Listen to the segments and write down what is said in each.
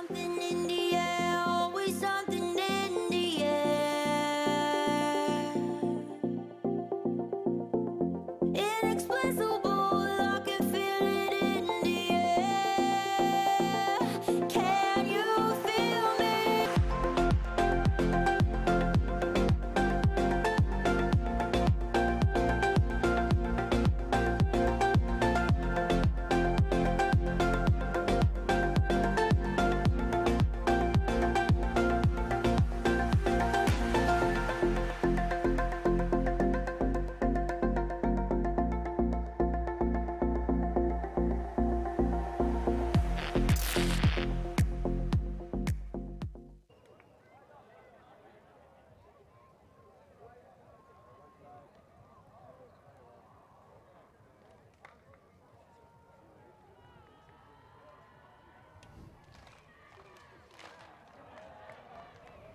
something in the air, always something in the air. Inexplicable, I can feel it in the air. Can you feel me?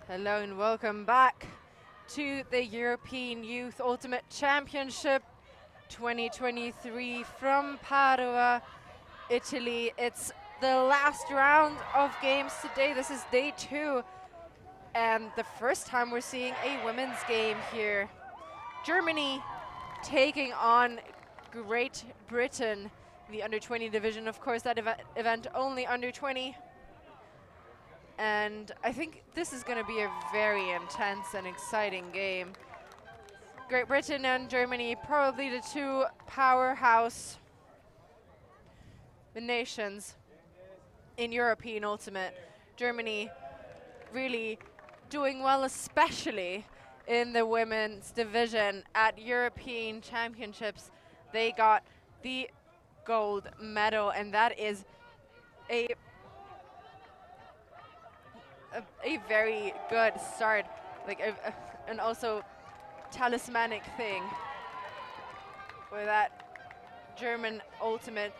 Hello and welcome back to the European Youth Ultimate Championship 2023 from Padova, Italy. It's the last round of games today. This is day 2 and the first time we're seeing a women's game here. Germany taking on Great Britain, the under 20 division. Of course, that event only under 20. And I think this is going to be a very intense and exciting game. Great Britain and Germany, probably the two powerhouse nations in European Ultimate. Germany really doing well, especially in the women's division at European Championships. They got the gold medal, and that is a very good start, like and also talismanic thing for that German ultimate.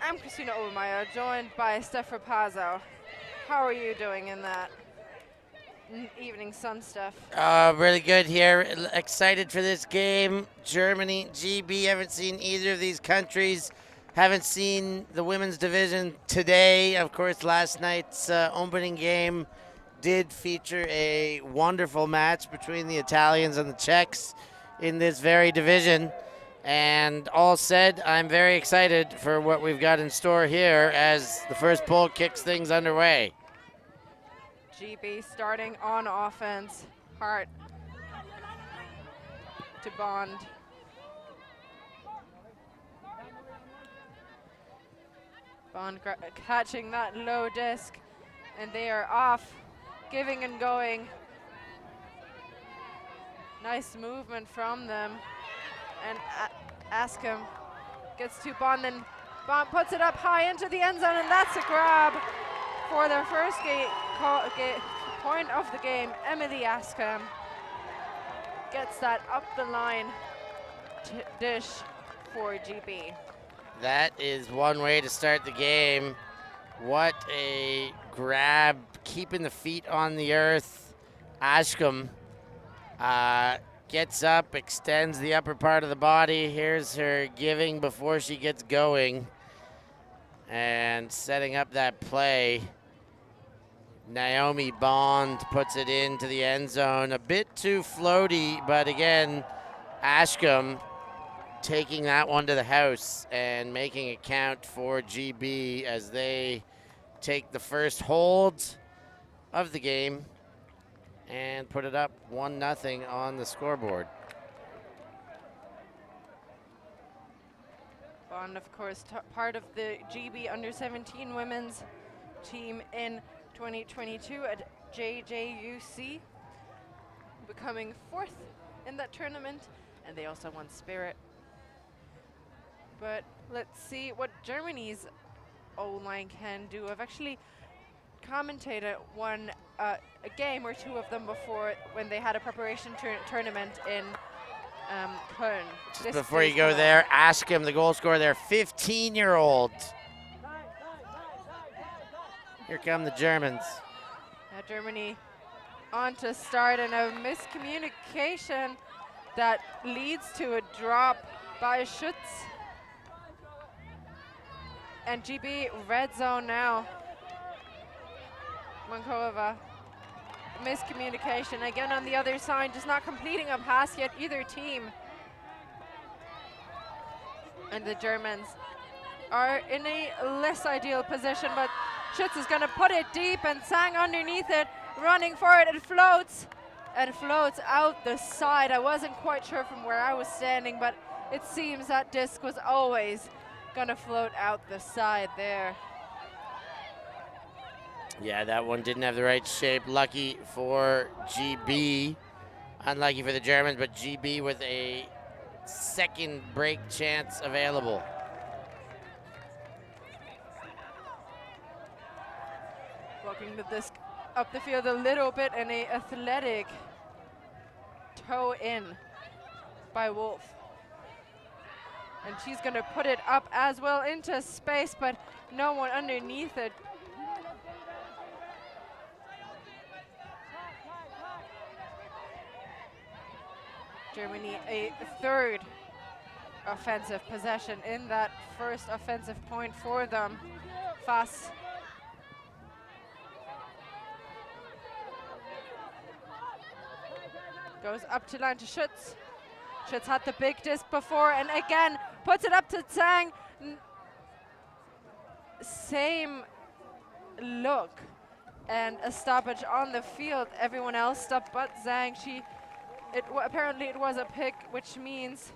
I'm Christina Obermeyer, joined by Steph Rapazzo. How are you doing in that evening sun stuff? Really good here. Excited for this game. Germany, GB, haven't seen either of these countries. Haven't seen the women's division today. Of course, last night's opening game did feature a wonderful match between the Italians and the Czechs in this very division. And all said, I'm very excited for what we've got in store here as the first poll kicks things underway. GB starting on offense. Hart to Bond. Bond catching that low disc, and they are off, giving and going. Nice movement from them. And Askham gets to Bond, and Bond puts it up high into the end zone, and that's a grab for their first point of the game. Emily Askham gets that up the line dish for GB. That is one way to start the game. What a grab, keeping the feet on the earth. Ashcombe gets up, extends the upper part of the body. Here's her giving before she gets going and setting up that play. Naomi Bond puts it into the end zone. A bit too floaty, but again, Ashcombe taking that one to the house and making it count for GB as they take the first hold of the game and put it up 1-0 on the scoreboard. Bond, of course, part of the GB under-17 women's team in 2022 at JJUC, becoming 4th in that tournament, and they also won Spirit. But let's see what Germany's O-line can do. I've actually commentated a game or two of them before when they had a preparation tournament in Köln. Just before you go there, ask him, the goal scorer there, 15-year-old. Here come the Germans. Germany on to start, and a miscommunication that leads to a drop by Schütz. And GB red zone now. Monkova. Miscommunication again on the other side, just not completing a pass yet, either team. And the Germans are in a less ideal position, but Schütz is gonna put it deep and Zhang underneath it, running for it, it floats and floats out the side. I wasn't quite sure from where I was standing, but it seems that disc was always gonna float out the side there. Yeah, that one didn't have the right shape. Lucky for GB. Unlucky for the Germans, but GB with a second break chance available. Walking the disc up the field a little bit and a athletic toe in by Wolf. And she's gonna put it up as well into space, but no one underneath it. Germany a third offensive possession in that first offensive point for them. Fass goes up to line to Schütz. Schütz had the big disc before and again puts it up to Zhang. Same look and a stoppage on the field. Everyone else stopped but Zhang. Apparently it was a pick, which means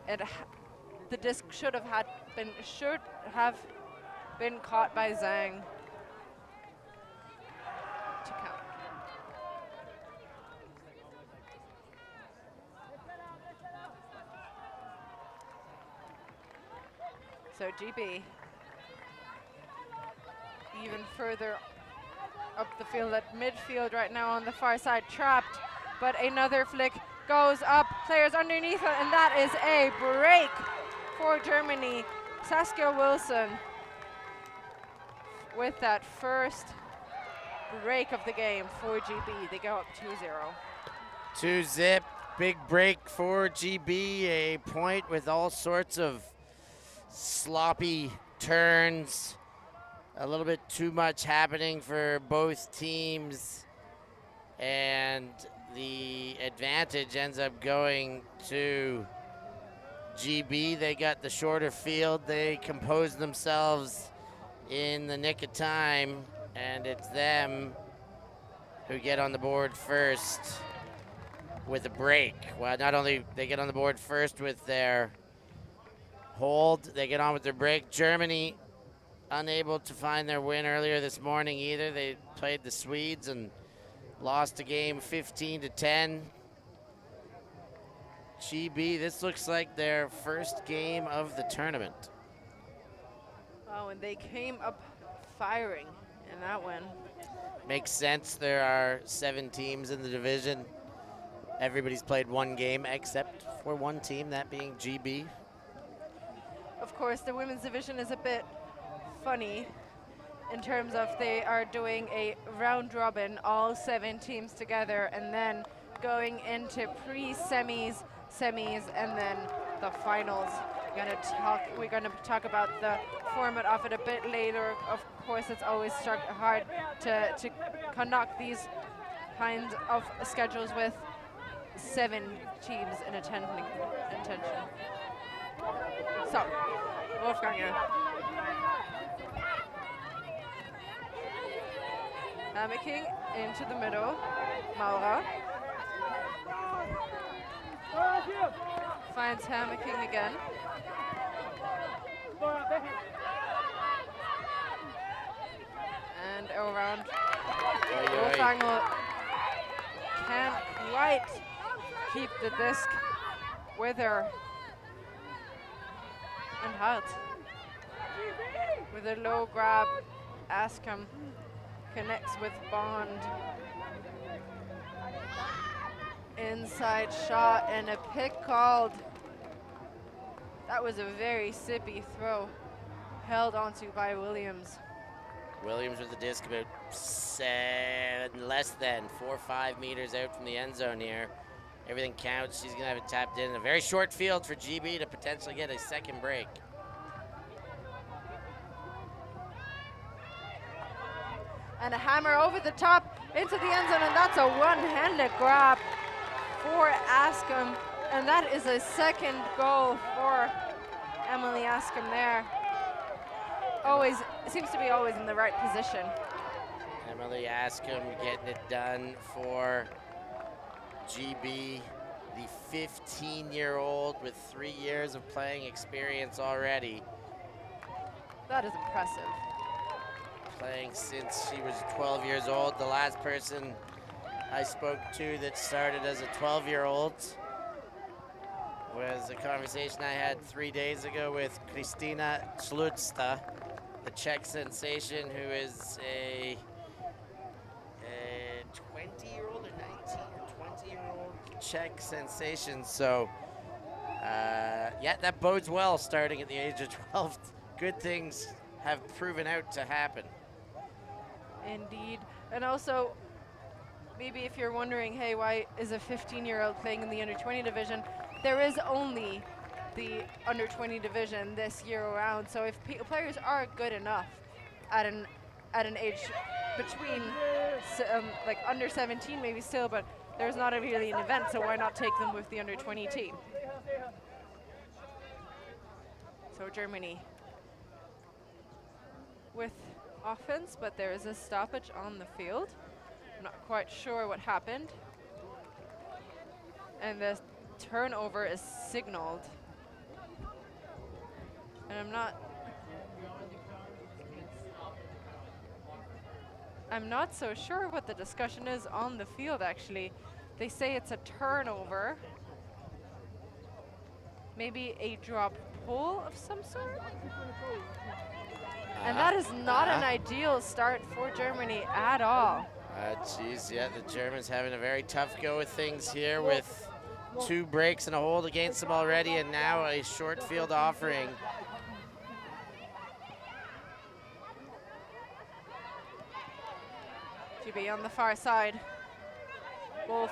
the disc should have been caught by Zhang to count. So GB even further up the field at midfield right now on the far side, trapped. But another flick goes up, players underneath it, and that is a break for Germany. Saskia Wilson with that first break of the game for GB. They go up 2-0. 2-zip, big break for GB. A point with all sorts of sloppy turns. A little bit too much happening for both teams. And the advantage ends up going to GB. They got the shorter field. They composed themselves in the nick of time, and it's them who get on the board first with a break. Well, not only they get on the board first with their hold, they get on with their break. Germany unable to find their win earlier this morning either. They played the Swedes and lost the game 15-10. GB, this looks like their first game of the tournament. Oh, and they came up firing in that one. Makes sense. There are 7 teams in the division. Everybody's played one game except for one team, that being GB. Of course, the women's division is a bit funny in terms of they are doing a round robin, all 7 teams together, and then going into pre-semis, semis, and then the finals. We're gonna talk about the format of it a bit later. Of course, it's always hard to conduct these kinds of schedules with 7 teams in attention. So, Wolfgang. Hammocking into the middle. Maurer finds hammocking again. And around. Wolfgang can't quite keep the disc with her. And Hart with a low grab. Askham connects with Bond. Inside shot and a pick called. That was a very sippy throw, held onto by Williams. Williams with the disc about less than 4 or 5 meters out from the end zone here. Everything counts. She's gonna have it tapped in. A very short field for GB to potentially get a second break. And a hammer over the top into the end zone, and that's a one-handed grab for Askham. And that is a second goal for Emily Askham there. Always, seems to be always in the right position. Emily Askham getting it done for GB, the 15-year-old with 3 years of playing experience already. That is impressive. Playing since she was 12 years old. The last person I spoke to that started as a 12-year-old was a conversation I had 3 days ago with Kristina Sludsta, the Czech sensation, who is a 20-year-old or 19 or 20-year-old Czech sensation. So, yeah, that bodes well starting at the age of 12. Good things have proven out to happen. Indeed. And also, maybe if you're wondering, hey, why is a 15-year-old playing in the under-20 division? There is only the under-20 division this year around. So if players are good enough at an age between like under 17 maybe still, but there's not really an event, so why not take them with the under-20 team? So Germany with offense, but there is a stoppage on the field. I'm not quite sure what happened. And the turnover is signaled. And I'm not so sure what the discussion is on the field, actually. They say it's a turnover. Maybe a drop pull of some sort? And that is not an ideal start for Germany at all. Geez, yeah, the Germans having a very tough go with things here with 2 breaks and a hold against them already, and now a short field offering. GB on the far side. Wolf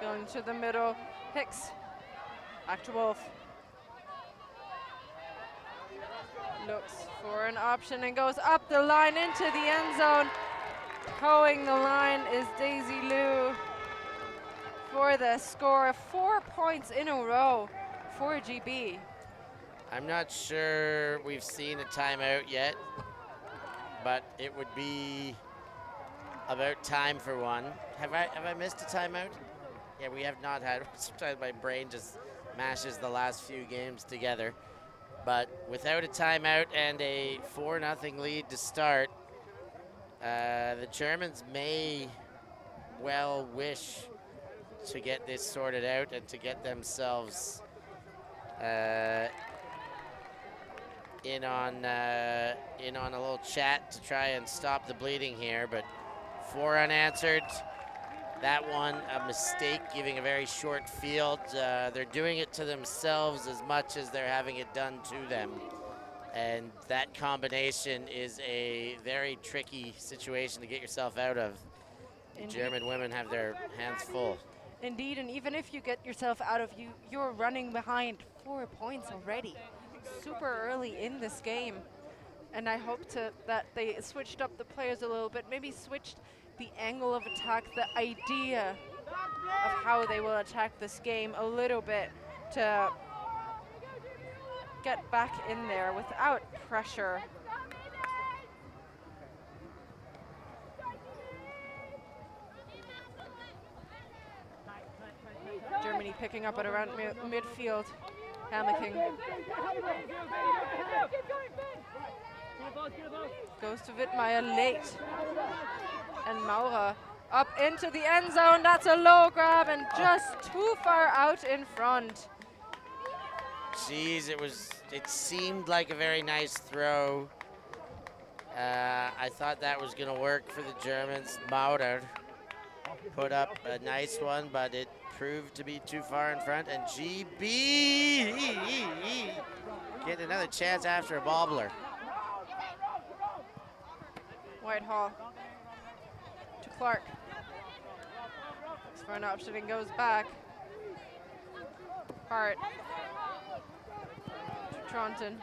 going to the middle. Hicks, back to Wolf. Looks for an option and goes up the line into the end zone. Towing the line is Daisy Liu for the score. 4 points in a row for GB. I'm not sure we've seen a timeout yet, but it would be about time for one. Have I missed a timeout? Yeah, we have not had. Sometimes my brain just mashes the last few games together. But without a timeout and a 4-0 lead to start, the Germans may well wish to get this sorted out and to get themselves in on a little chat to try and stop the bleeding here. But 4 unanswered. That one a mistake, giving a very short field. They're doing it to themselves as much as they're having it done to them. And that combination is a very tricky situation to get yourself out of. The German women have their hands full. Indeed, and even if you get yourself out of, you're running behind 4 points already. Super early in this game. And I hope that they switched up the players a little bit, maybe switched the angle of attack, the idea of how they will attack this game a little bit to get back in there without pressure. Germany picking up at around midfield. Hammocking. Goes to Wittmeier late. And Maurer up into the end zone. That's a low grab and just too far out in front. Jeez, it seemed like a very nice throw. I thought that was going to work for the Germans. Maurer put up a nice one, but it proved to be too far in front. And GB getting another chance after a bobbler. Whitehall to Clark. Looks for an option and goes back. Hart to Tronton.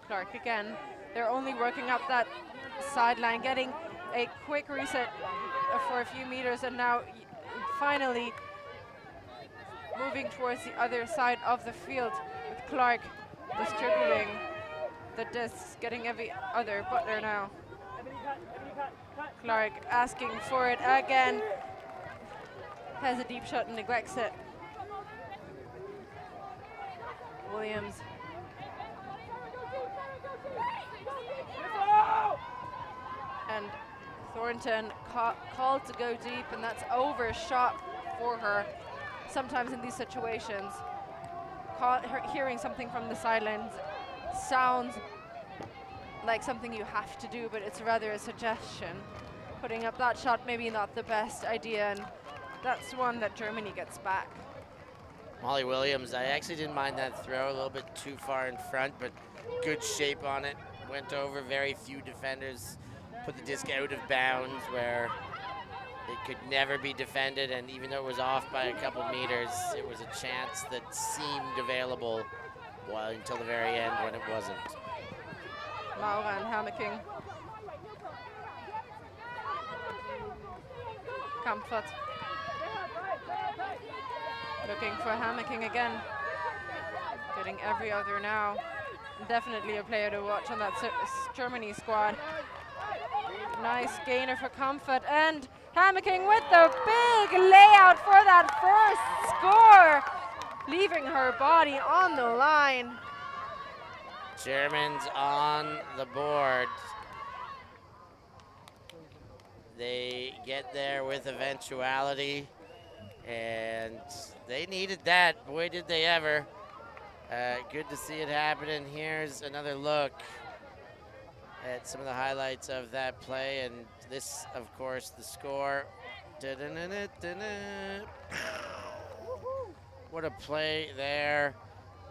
Clark again. They're only working up that sideline, getting a quick reset for a few meters, and now finally moving towards the other side of the field with Clark distributing the discs, getting every other Butler now. Clark asking for it again. Has a deep shot and neglects it. Williams. And Thornton called to go deep, and that's overshot for her. Sometimes in these situations, hearing something from the sidelines sounds like something you have to do, but it's rather a suggestion. Putting up that shot, maybe not the best idea, and that's one that Germany gets back. Molly Williams, I actually didn't mind that throw, a little bit too far in front, but good shape on it. Went over, very few defenders put the disc out of bounds where it could never be defended, and even though it was off by a couple meters, it was a chance that seemed available until the very end when it wasn't. Maura and Hammocking. Comfort. Looking for Hammocking again. Getting every other now. Definitely a player to watch on that Germany squad. Nice gainer for Comfort, and Hammocking with the big layout for that first score, leaving her body on the line. Germans on the board. They get there with eventuality, and they needed that. Boy, did they ever. Good to see it happen, and here's another look at some of the highlights of that play, and this, of course, the score. What a play there.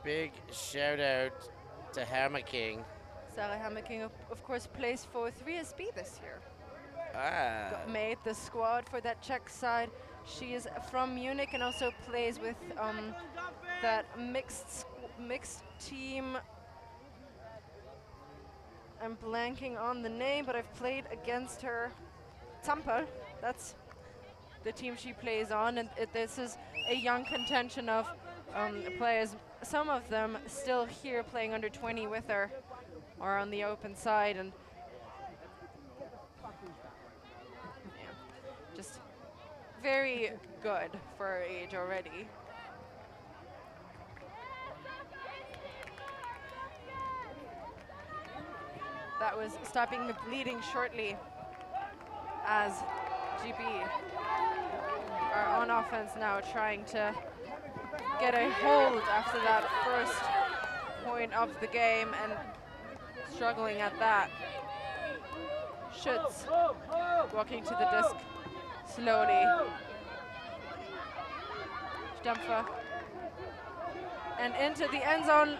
Big shout out to Hammocking. Sarah Hammocking, of course, plays for 3SB this year. Made the squad for that Czech side. She is from Munich and also plays with that mixed team. I'm blanking on the name, but I've played against her. Tampere, that's the team she plays on, and this is a young contention of players. Some of them still here playing under 20 with her, or on the open side, and yeah, just very good for her age already. That was stopping the bleeding shortly as GB are on offense now, trying to get a hold after that first point of the game and struggling at that. Schütz walking to the disc slowly. Stempfer. And into the end zone.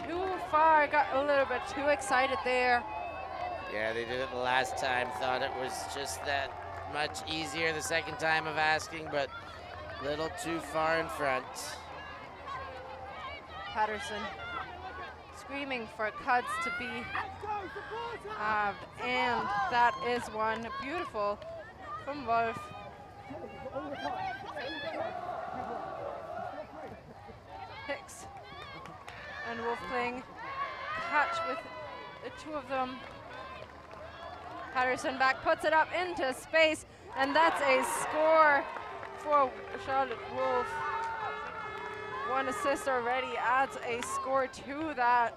Too far, got a little bit too excited there. Yeah, they did it the last time. Thought it was just that much easier the second time of asking, but a little too far in front. Patterson screaming for cuts to be halved, and that is one beautiful from Wolf. Hicks and Wolf playing catch with the two of them. Patterson back, puts it up into space, and that's a score for Charlotte Wolf. One assist already adds a score to that.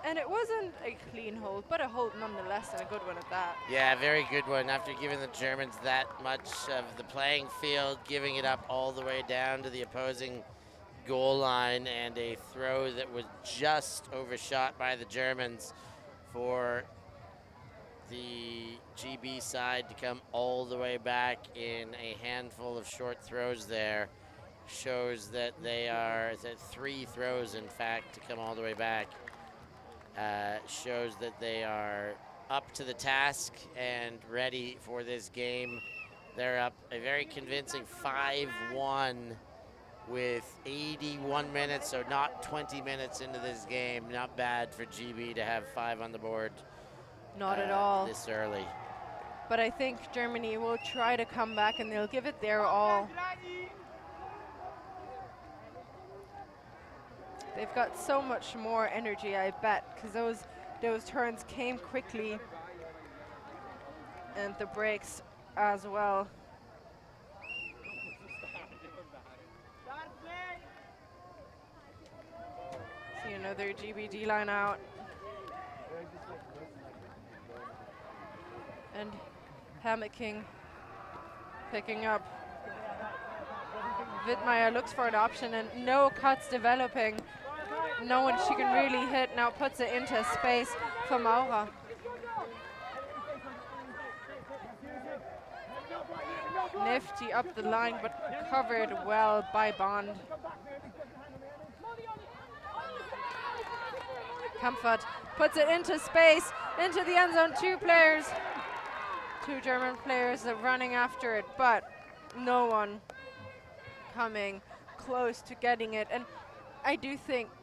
And it wasn't a clean hold, but a hold nonetheless, and a good one at that. Yeah, very good one. After giving the Germans that much of the playing field, giving it up all the way down to the opposing goal line, and a throw that was just overshot by the Germans for the GB side to come all the way back in a handful of short throws there. Shows that they are, three throws in fact to come all the way back. Shows that they are up to the task and ready for this game. They're up a very convincing 5-1 with 81 minutes, so not 20 minutes into this game. Not bad for GB to have 5 on the board. Not at all. This early. But I think Germany will try to come back and they'll give it their all. They've got so much more energy, I bet, because those turns came quickly. And the breaks as well. See another GBD line out. And Hammocking picking up. Wittmeyer looks for an option and no cuts developing. No one she can really hit, now puts it into space for Maura. Nifty up the line, but covered well by Bond. Comfort puts it into space, into the end zone. Two German players are running after it, but no one coming close to getting it. And I do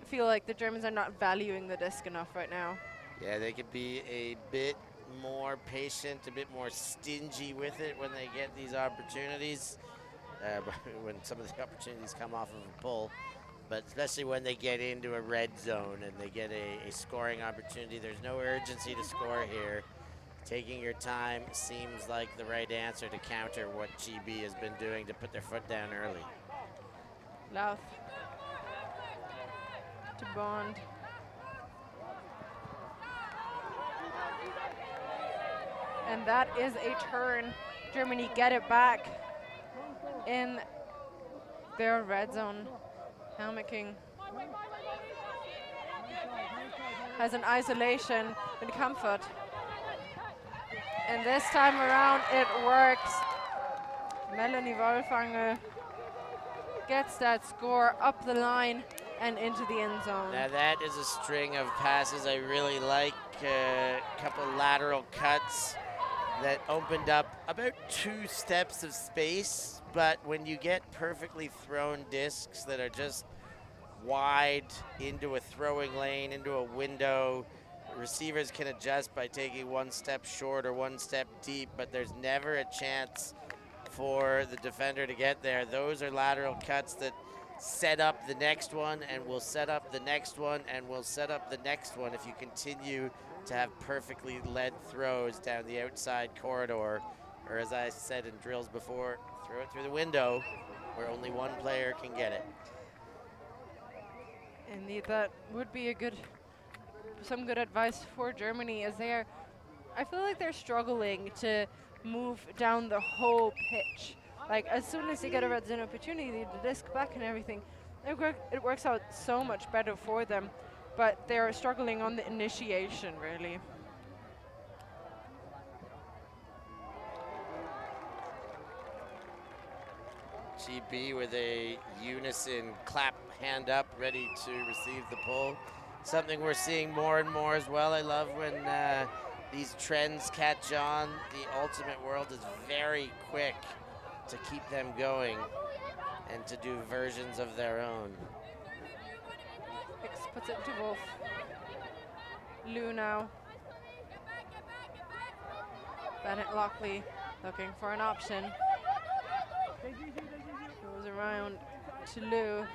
feel like the Germans are not valuing the disc enough right now. Yeah, they could be a bit more patient, a bit more stingy with it when they get these opportunities, when some of the opportunities come off of a pull. But especially when they get into a red zone and they get a scoring opportunity, there's no urgency to score here. Taking your time seems like the right answer to counter what GB has been doing, to put their foot down early. Louth to Bond. And that is a turn. Germany get it back in their red zone. Hammocking has an isolation in Comfort. And this time around it works. Melanie Wolfanger gets that score up the line and into the end zone. Now that is a string of passes I really like. A couple lateral cuts that opened up about 2 steps of space, but when you get perfectly thrown discs that are just wide into a throwing lane, into a window, receivers can adjust by taking 1 step short or 1 step deep, but there's never a chance for the defender to get there. Those are lateral cuts that set up the next one and will set up the next one and will set up the next one if you continue to have perfectly led throws down the outside corridor, or as I said in drills before, throw it through the window where only one player can get it. Indeed, that would be some good advice for Germany, as I feel like they're struggling to move down the whole pitch. Like, as soon as they get a red zone opportunity, the disc back and everything, it works out so much better for them. But they're struggling on the initiation, really. GB with a unison clap, hand up, ready to receive the pull. Something we're seeing more and more as well. I love when these trends catch on. The ultimate world is very quick to keep them going and to do versions of their own. Hicks puts it to Wolf. Lou now. Bennett Lockley looking for an option. Goes around to Lou.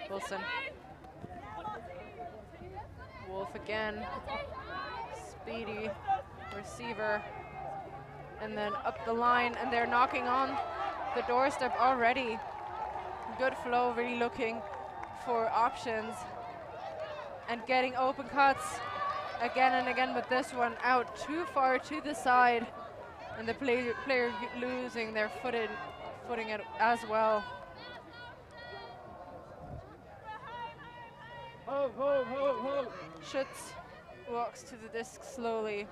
Wilson. Wolf again. Speedy receiver. And then up the line, and they're knocking on the doorstep already. Good flow, really looking for options and getting open cuts again and again, but this one out too far to the side, and the player losing their footing it as well. Schutz walks to the disc slowly.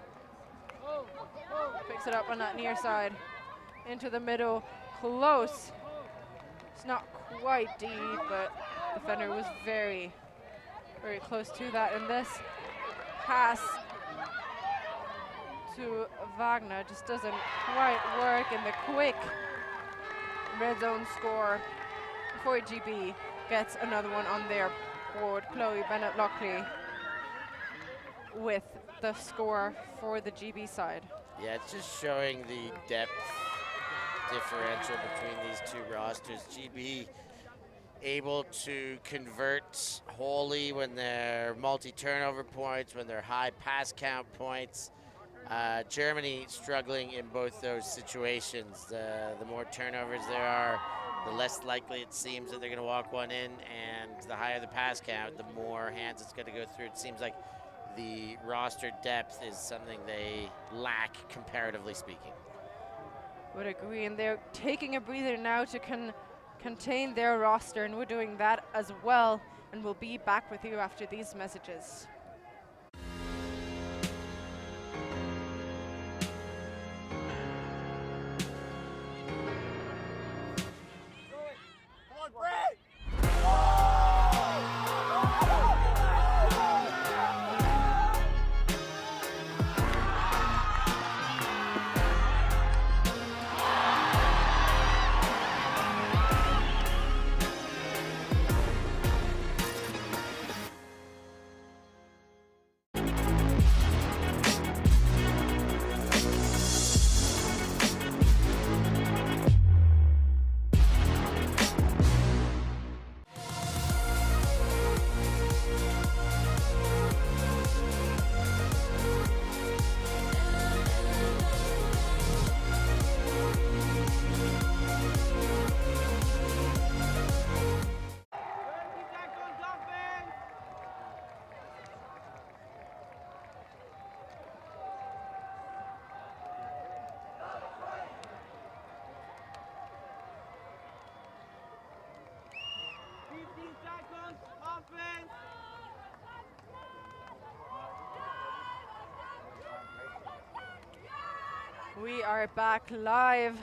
Picks it up on that near side. Into the middle, close. It's not quite deep, but the defender was very, very close to that. And this pass to Wagner. Just doesn't quite work, and the quick red zone score for GB gets another one on their board. Chloe Bennett-Lockley with the score for the GB side. Yeah, it's just showing the depth differential between these two rosters. GB able to convert wholly when they're multi-turnover points, when they're high pass count points. Germany struggling in both those situations. The more turnovers there are, the less likely it seems that they're going to walk one in, and the higher the pass count, the more hands it's going to go through. It seems like the roster depth is something they lack, comparatively speaking. Would agree, and they're taking a breather now to contain their roster, and we're doing that as well, and we'll be back with you after these messages. We are back live.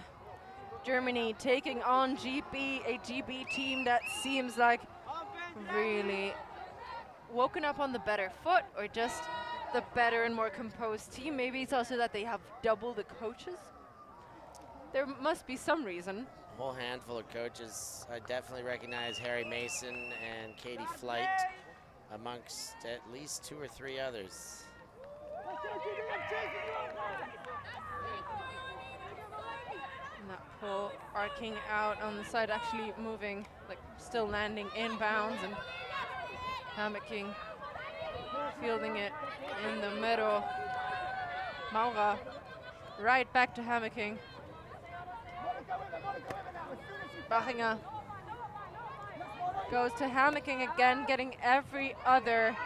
Germany taking on GB, a GB team that seems like really woken up on the better foot, or just the better and more composed team. Maybe it's also that they have double the coaches. There must be some reason. A whole handful of coaches. I definitely recognize Harry Mason and Katie Flight amongst at least 2 or 3 others. And that pull arcing out on the side, actually moving, like still landing inbounds, and hammocking, fielding it in the middle. Maura right back to hammocking. Bachinger goes to hammocking again, getting every other.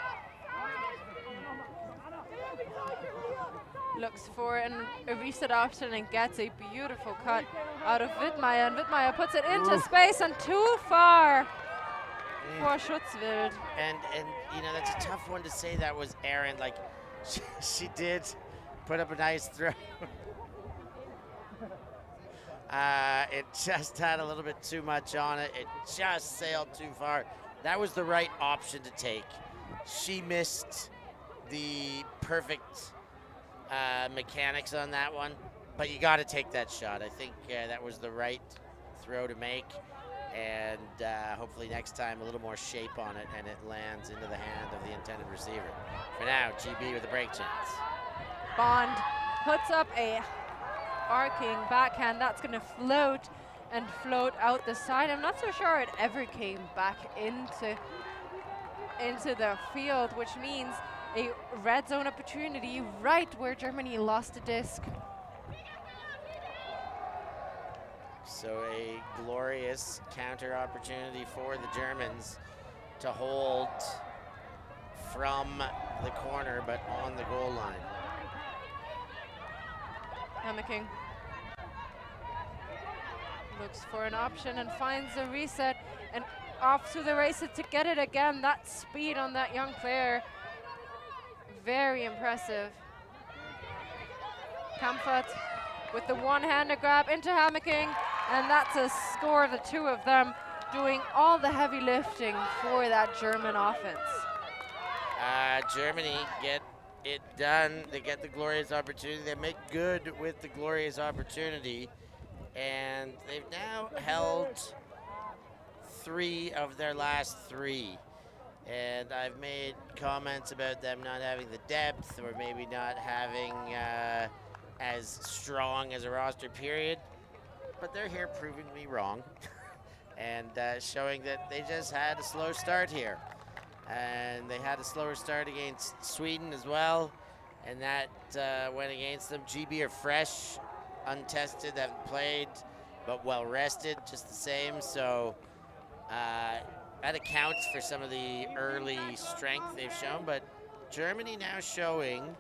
Looks for a reset option and gets a beautiful cut out of Wittmeier, and Wittmeier puts it into space and too far for Schutzwild. And you know, that's a tough one to say that was Erin. Like, she did put up a nice throw. It just had a little bit too much on it. It just sailed too far. That was the right option to take. She missed the perfect mechanics on that one, but you got to take that shot. I think that was the right throw to make, and hopefully next time a little more shape on it and it lands into the hand of the intended receiver. For now, GB with a break chance. Bond puts up a arcing backhand that's going to float and float out the side. I'm not so sure it ever came back into the field, which means a red zone opportunity right where Germany lost a disc. So a glorious counter opportunity for the Germans to hold from the corner but on the goal line. Hammocking looks for an option and finds a reset, and off to the races to get it again. That speed on that young player, very impressive. Kampfert with the one-handed grab into hammocking, and that's a score. The two of them doing all the heavy lifting for that German offense. Germany get it done. They get the glorious opportunity. They make good with the glorious opportunity. And they've now held 3 of their last 3. And I've made comments about them not having the depth or maybe not having as strong as a roster period. But they're here proving me wrong and showing that they just had a slow start here. And they had a slower start against Sweden as well. And that went against them. GB are fresh, untested, haven't played, but well rested just the same. So that accounts for some of the early strength they've shown. But Germany now showing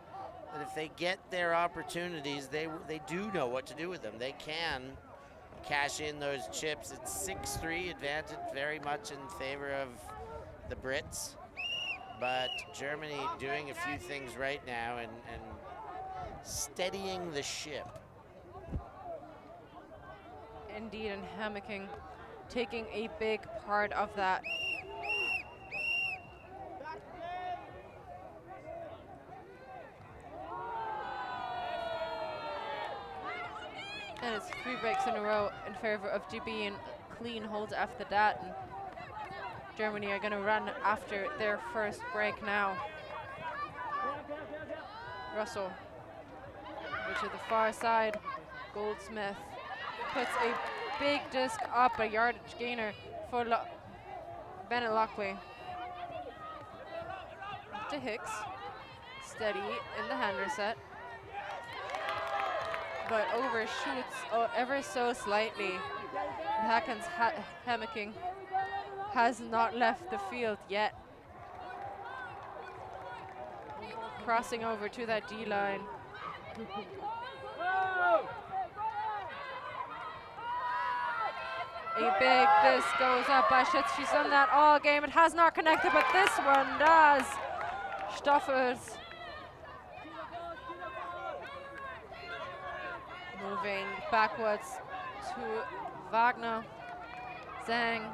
that if they get their opportunities, they do know what to do with them. They can cash in those chips. It's 6-3 advantage, very much in favor of the Brits. But Germany doing a few things right now and steadying the ship. Indeed, and hammocking taking a big part of that. And it's 3 breaks in a row in favor of GB and clean holds after that. And Germany are going to run after their first break now. Russell over to the far side. Goldsmith puts a big disc up, a yardage gainer for Bennett Lockley. To Hicks. Steady in the hander set. But overshoots ever so slightly. Hackens hammocking has not left the field yet. Crossing over to that D line. A big disc goes up by Schütz. She's done that all game. It has not connected, but this one does. Stoffels moving backwards to Wagner. Zhang.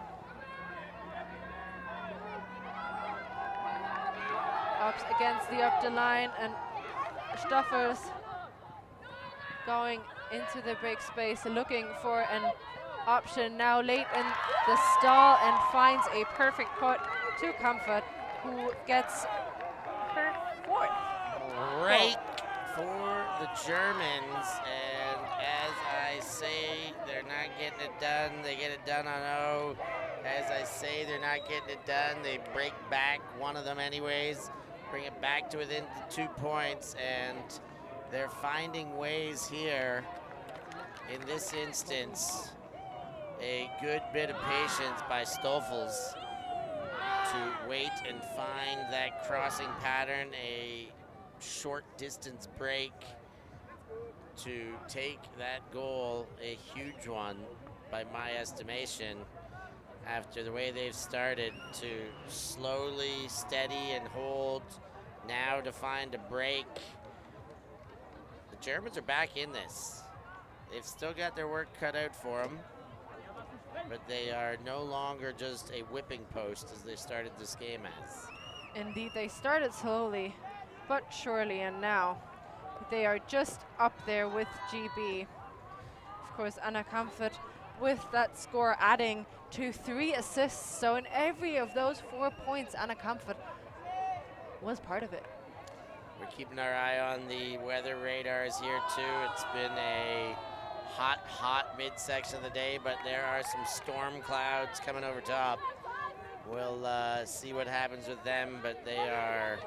Up against the up the line, and Stoffels going into the big space, looking for an option now late in the stall, and finds a perfect put to Comfort, who gets her 4th. Break for the Germans, and as I say, they're not getting it done. They get it done on O. As I say, they're not getting it done. They break back one of them anyways, bring it back to within 2 points, and they're finding ways here. In this instance, a good bit of patience by Stoffels to wait and find that crossing pattern, a short distance break to take that goal, a huge one by my estimation, after the way they've started to slowly steady and hold, now to find a break. The Germans are back in this. They've still got their work cut out for them, but they are no longer just a whipping post as they started this game as. Indeed, they started slowly but surely, and now they are just up there with GB. Of course, Anna Comfort with that score adding to 3 assists. So in every of those 4 points, Anna Comfort was part of it. We're keeping our eye on the weather radars here too. It's been a hot midsection of the day, but there are some storm clouds coming over top. We'll see what happens with them, but they are.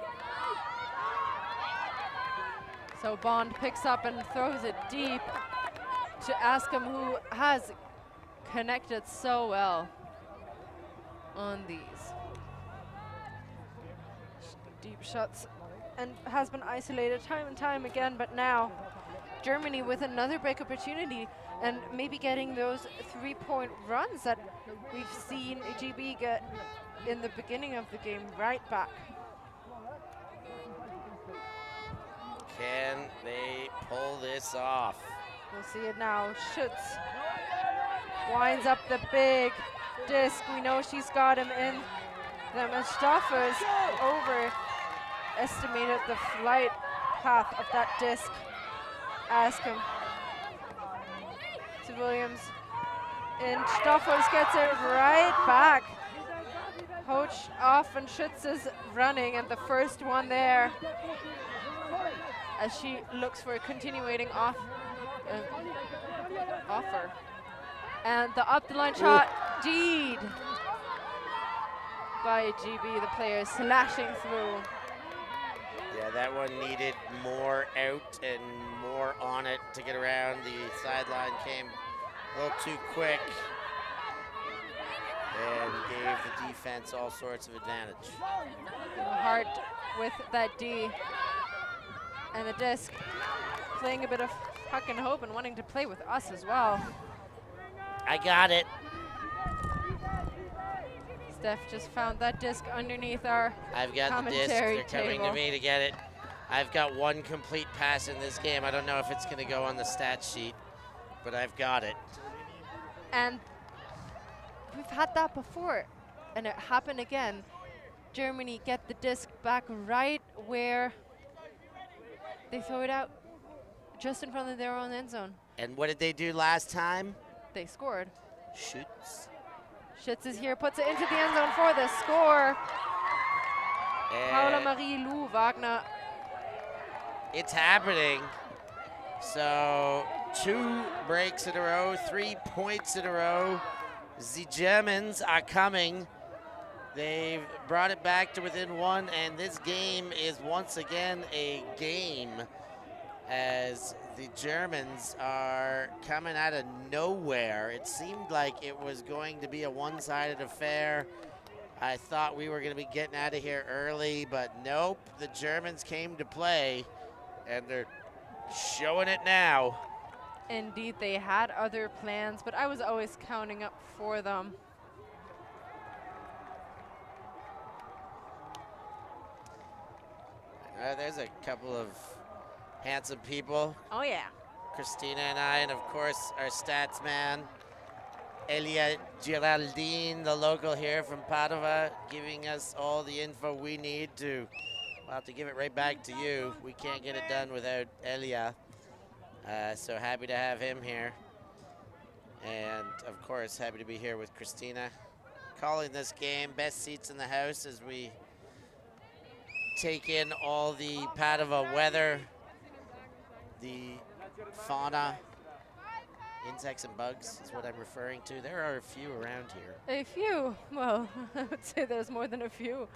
So Bond picks up and throws it deep to ask him, who has connected so well on these deep shots and has been isolated time and time again. But now Germany with another break opportunity and maybe getting those 3-point runs that we've seen GB get in the beginning of the game right back. Can they pull this off? We'll see it now. Schütz winds up the big disc. We know she's got him in them, and Stoffers over estimated the flight path of that disc. Ask him. To Williams. And Stoffels gets it right back. Coach off and Schütz is running, and the first one there as she looks for a continuating offer. And the up the line shot, Deed by GB, the player slashing through. Yeah, that one needed more out and more on it to get around. The sideline came a little too quick and gave the defense all sorts of advantage. Hard with that D. And the disc playing a bit of puck and hope and wanting to play with us as well. I got it. Steph just found that disc underneath our I've got the disc. commentary They're coming to table. me to get it. I've got one complete pass in this game. I don't know if it's going to go on the stat sheet, but I've got it. And we've had that before, and it happened again. Germany get the disc back right where they throw it out, just in front of their own end zone. And what did they do last time? They scored. Shoots. Schütz is here, puts it into the end zone for the score. Paula And Marie Lou Wagner. it's happening. So 2 breaks in a row, 3 points in a row. The Germans are coming. They've brought it back to within 1, and this game is once again a game as the Germans are coming out of nowhere. It seemed like it was going to be a one-sided affair. I thought we were going to be getting out of here early, but nope. The Germans came to play, and they're showing it now. Indeed, they had other plans, but I was always counting up for them. There's a couple of handsome people. Oh, yeah. Christina and I, and of course our stats man, Elia Geraldine, the local here from Padova, giving us all the info we need to, well, to give it right back to you. We can't get it done without Elia. So happy to have him here. And of course, happy to be here with Christina, calling this game. Best seats in the house as we take in all the Padova weather, the fauna, insects and bugs is what I'm referring to. There are a few around here. A few. Well, I would say there's more than a few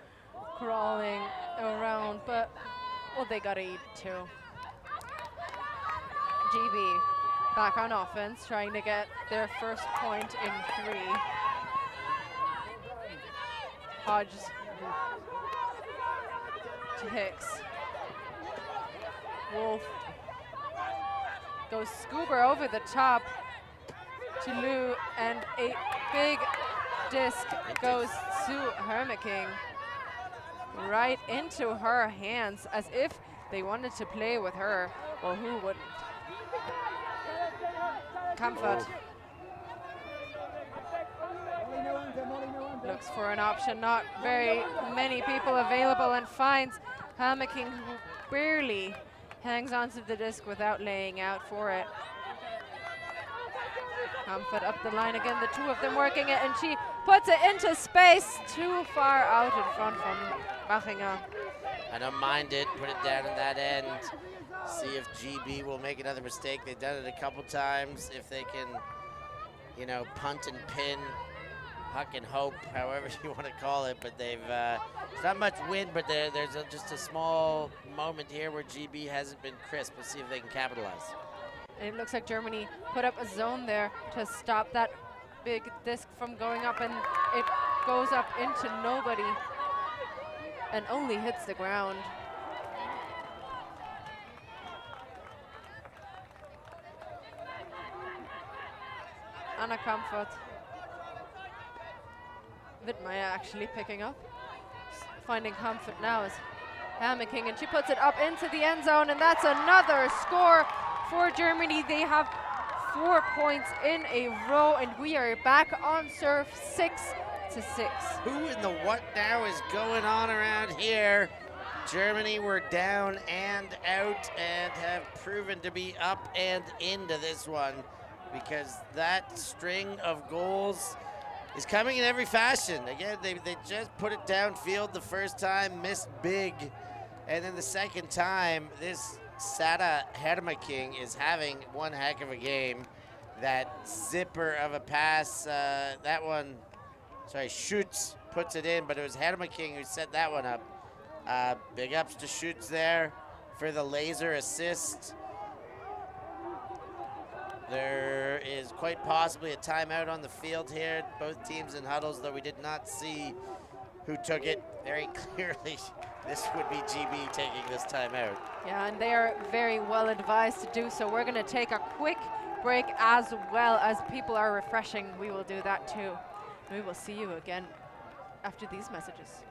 crawling around, but, well, they gotta eat too. GB back on offense, trying to get their first point in 3. Hodges to Hicks. Wolf goes Scuba over the top to Lou, and a big disc goes to Hermeking right into her hands, as if they wanted to play with her. Well, who wouldn't? Comfort looks for an option. Not very many people available, and finds Hermeking, who barely hangs onto the disc without laying out for it. Comfort up the line again, the two of them working it, and she puts it into space, too far out in front from Bachinger. I don't mind it. Put it down in that end. See if GB will make another mistake. They've done it a couple times. If they can, you know, punt and pin, puck and hope, however you want to call it. But they've, it's not much wind, but there's just a small moment here where GB hasn't been crisp. We'll see if they can capitalize. And it looks like Germany put up a zone there to stop that big disc from going up, and it goes up into nobody and only hits the ground. Anna Comfort. Wittmeier actually picking up. Finding Comfort now is Hermeking, and she puts it up into the end zone, and that's another score for Germany. They have 4 points in a row, and we are back on serve 6-6. Who in the what now is going on around here? Germany were down and out and have proven to be up and into this one, because that string of goals is coming in every fashion. Again, they just put it downfield the first time, missed big, and then the second time, this Sada Hermaking is having one heck of a game. That zipper of a pass, that one, Schutz puts it in, but it was Hermaking who set that one up. Big ups to Schutz there for the laser assist. There is quite possibly a timeout on the field here. Both teams in huddles, though we did not see who took it. Very clearly, this would be GB taking this timeout. Yeah, and they are very well advised to do so. We're going to take a quick break as well as people are refreshing. We will do that too. We will see you again after these messages.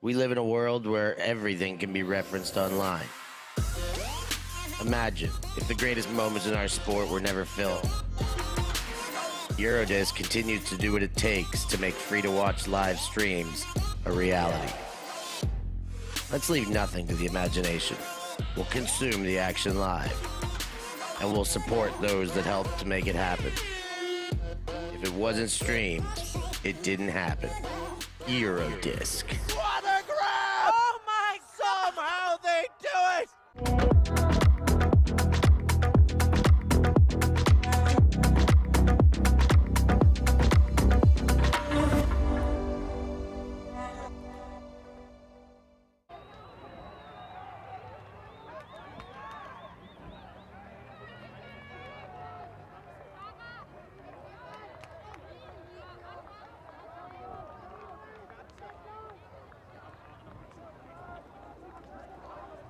We live in a world where everything can be referenced online. Imagine if the greatest moments in our sport were never filmed. Eurodisc continues to do what it takes to make free-to-watch live streams a reality. Let's leave nothing to the imagination. We'll consume the action live, and we'll support those that help to make it happen. If it wasn't streamed, it didn't happen. Eurodisc. Oh my God! Somehow they do it!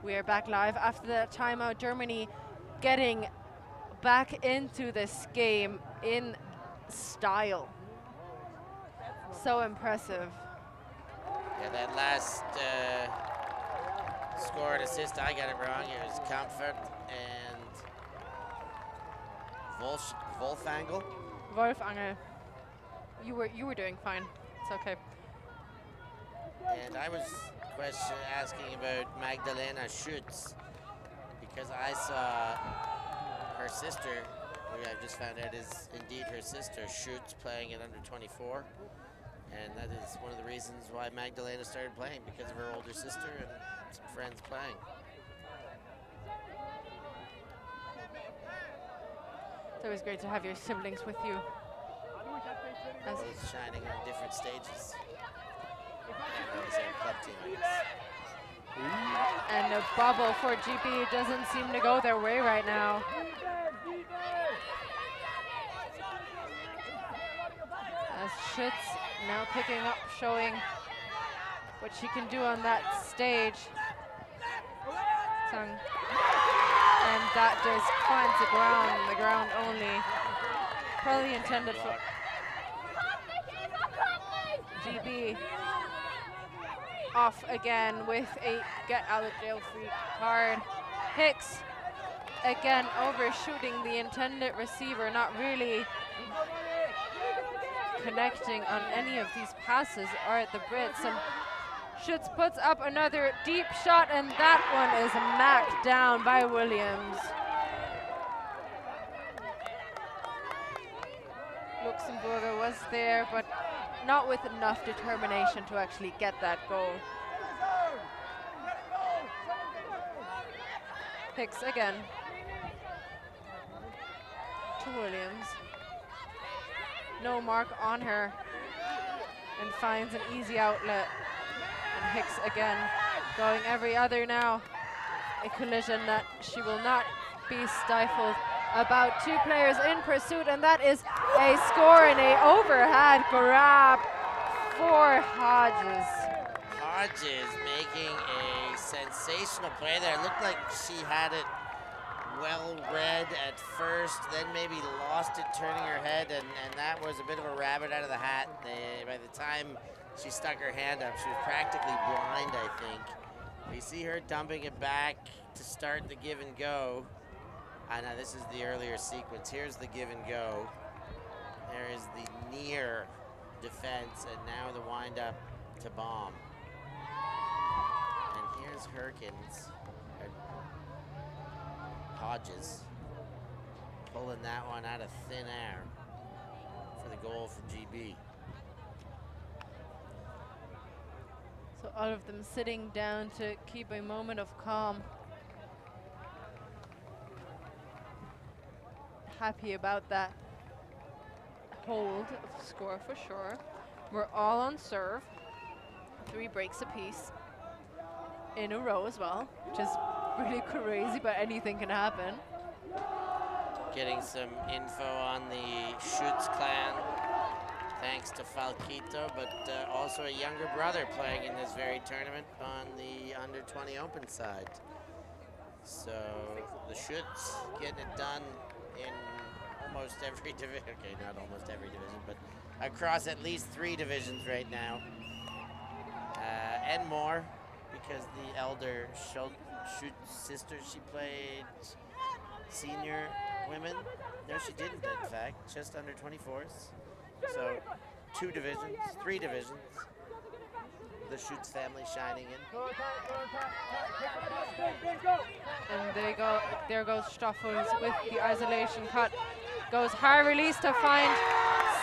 We are back live after the timeout. Germany getting back into this game in style. So impressive. Yeah, that last score and assist, I got it wrong. It was Comfort and Wolfangel. Wolfangel. You were doing fine. It's okay. And I was asking about Magdalena Schutz, because I saw her sister, who I just found out is indeed her sister, Schutz, playing at under 24. And that is one of the reasons why Magdalena started playing, because of her older sister and some friends playing. It's always great to have your siblings with you. Both shining on different stages. And on the same club team, I guess. And the bubble for GB doesn't seem to go their way right now. As Schutz now picking up, showing what she can do on that stage. And that just finds the ground only. Probably intended for GB. Off again with a get out of jail free card. Hicks again overshooting the intended receiver, not really connecting on any of these passes are at the Brits. And Schutz puts up another deep shot, and that one is knocked down by Williams. Luxemburger was there, but not with enough determination to actually get that goal. Hicks again to Williams. No mark on her, and finds an easy outlet. And Hicks again going every other now. A collision that she will not be stifled. About 2 players in pursuit, and that is a score and a overhead grab for Hodges. Hodges making a sensational play there. It looked like she had it well read at first, then maybe lost it turning her head, and that was a bit of a rabbit out of the hat. By the time she stuck her hand up, she was practically blind, I think. We see her dumping it back to start the give and go. Now this is the earlier sequence. Here's the give and go. There is the near defense, and now the wind up to bomb. And here's Hodges pulling that one out of thin air for the goal for GB. So all of them sitting down to keep a moment of calm. Happy about that hold of score for sure. We're all on serve. 3 breaks apiece in a row as well, which is really crazy, but anything can happen. Getting some info on the Schutz clan, thanks to Falquito, but also a younger brother playing in this very tournament on the under-20 open side. So the Schutz getting it done in almost every division. Okay, not almost every division, but across at least 3 divisions right now. And more, because the elder Schutz sister, she played senior women. No, she didn't, in fact, just under 24s. So 2 divisions, 3 divisions. The Schutz family shining in. And there goes Stoffels with the isolation cut. Goes high release to find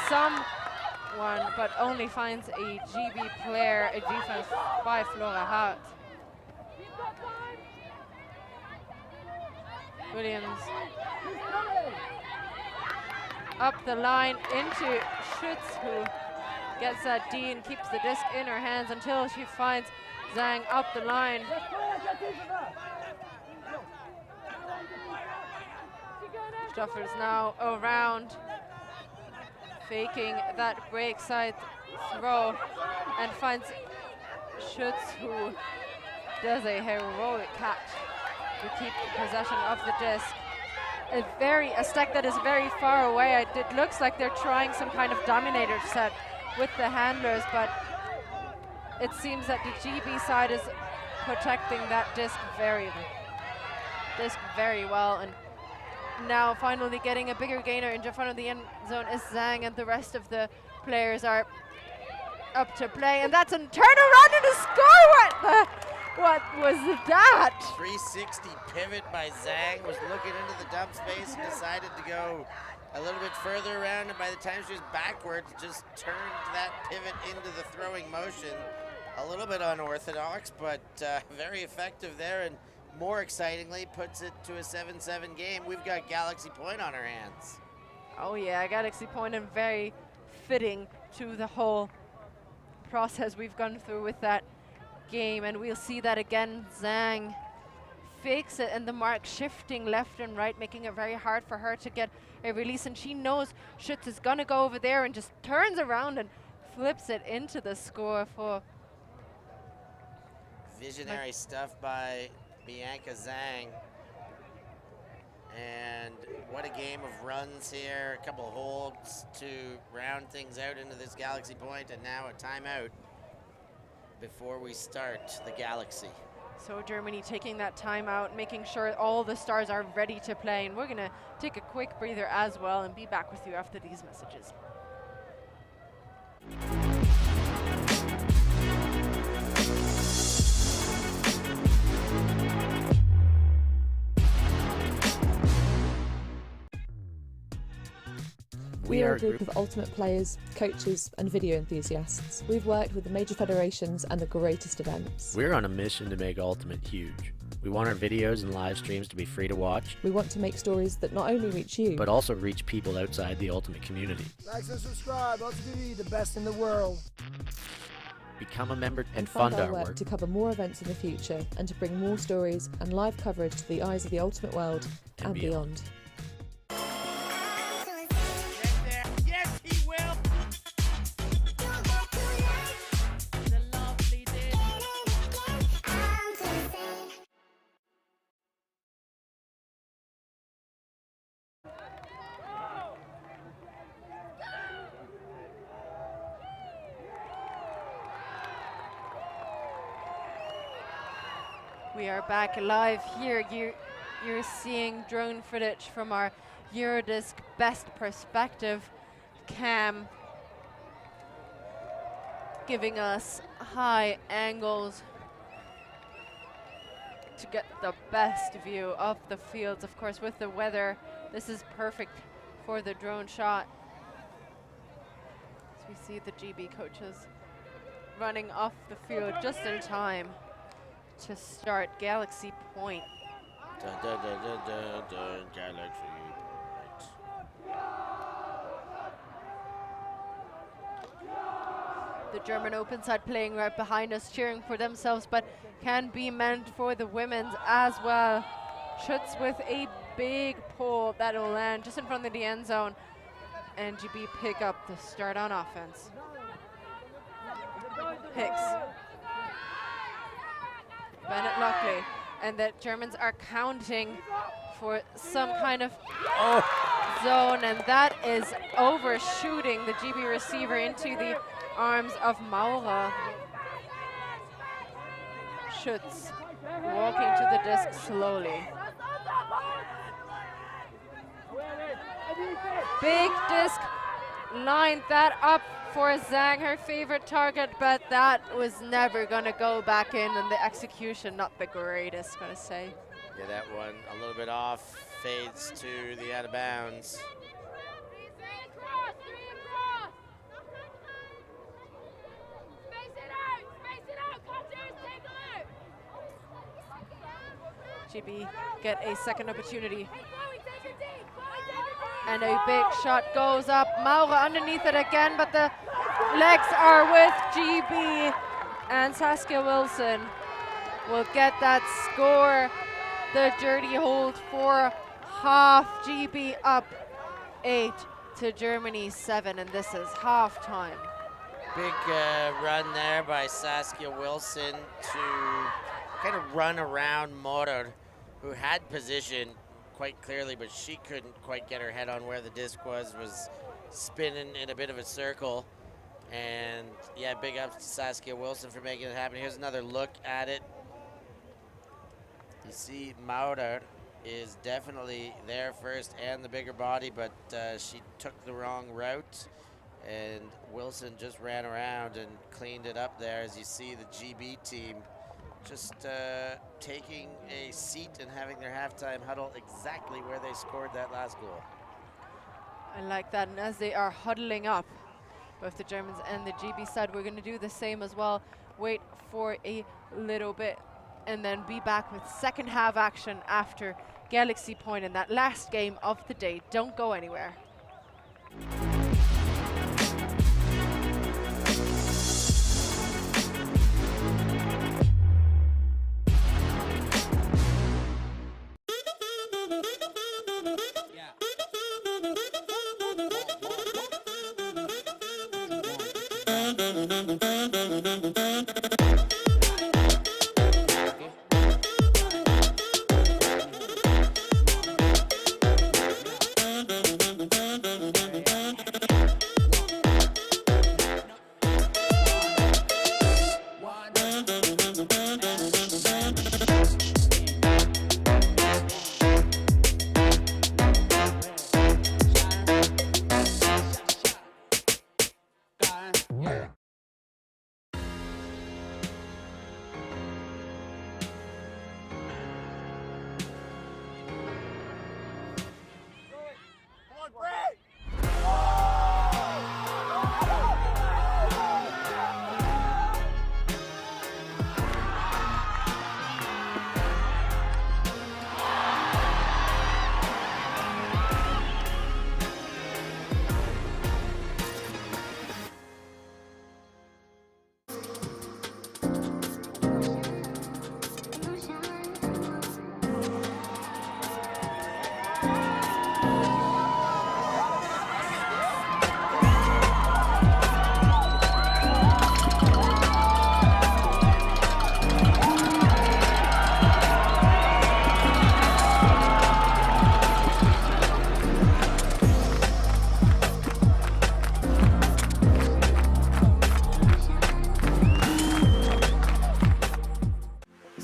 someone, but only finds a GB player, a defense by Flora Hart. Williams up the line into Schutz, who gets that D and keeps the disc in her hands until she finds Zhang up the line. Stoffers now around, faking that break side throw, and finds Schutz, who does a heroic catch to keep possession of the disc. A stack that is very far away. It looks like they're trying some kind of dominator set with the handlers, but it seems that the GB side is protecting that disc very well. And now finally getting a bigger gainer in front of the end zone is Zhang, and the rest of the players are up to play. And that's a turnaround and a score! What was that? 360 pivot by Zhang, was looking into the dump space and decided to go a little bit further around, and by the time she was backwards, just turned that pivot into the throwing motion. A little bit unorthodox, but very effective there, and more excitingly, puts it to a 7-7 game. We've got Galaxy Point on our hands. Oh yeah, Galaxy Point, and very fitting to the whole process we've gone through with that game. And we'll see that again. Zhang fakes it, and the mark shifting left and right, making it very hard for her to get a release. And she knows Schutz is gonna go over there, and just turns around and flips it into the score for. Visionary stuff by Bianca Zhang. And what a game of runs here. A couple of holds to round things out into this Galaxy Point, and now a timeout before we start the Galaxy. So Germany taking that time out, making sure all the stars are ready to play. And we're gonna take a quick breather as well and be back with you after these messages. We are a group of ultimate players, coaches and video enthusiasts. We've worked with the major federations and the greatest events. We're on a mission to make Ultimate huge. We want our videos and live streams to be free to watch. We want to make stories that not only reach you, but also reach people outside the Ultimate community. Like and subscribe, ULTI.TV, the best in the world. become a member, and fund fund our our work work. to cover more events in the future and to bring more stories and live coverage to the eyes of the ultimate world and beyond. Yes, he will. The lovely disc. We are back live here. You're seeing drone footage from our Eurodisc Best Perspective cam, giving us high angles to get the best view of the fields. Of course, with the weather, this is perfect for the drone shot. As we see the GB coaches running off the field just in time to start Galaxy Point. Dun, dun, dun, dun, dun, dun, Galaxy Point. The German Open side playing right behind us, cheering for themselves, but can be meant for the women's as well. Schutz with a big pull that'll land just in front of the end zone, and GB pick up the start on offense. Hicks. Bennett Lockley, and the Germans are counting for some kind of zone, and that is overshooting the GB receiver into the arms of Maurer. Schutz walking to the disc slowly. Big disc, lined that up for Zhang, her favorite target, but that was never going to go back in, and the execution not the greatest, gonna say. Yeah, that one a little bit off, fades to the out of bounds. GB get a second opportunity. And a big shot goes up. Maurer underneath it again, but the legs are with GB. And Saskia Wilson will get that score. The dirty hold for half. GB up 8 to Germany 7, and this is halftime. Big run there by Saskia Wilson to kind of run around Maurer, who had position quite clearly, but she couldn't quite get her head on where the disc was spinning in a bit of a circle. And yeah, big ups to Saskia Wilson for making it happen. Here's another look at it. You see Maurer is definitely there first and the bigger body, but she took the wrong route, and Wilson just ran around and cleaned it up there. As you see the GB team just taking a seat and having their halftime huddle exactly where they scored that last goal. I like that, and as they are huddling up, both the Germans and the GB side, we're going to do the same as well. Wait for a little bit and then be back with second half action after Galaxy Point in that last game of the day. Don't go anywhere.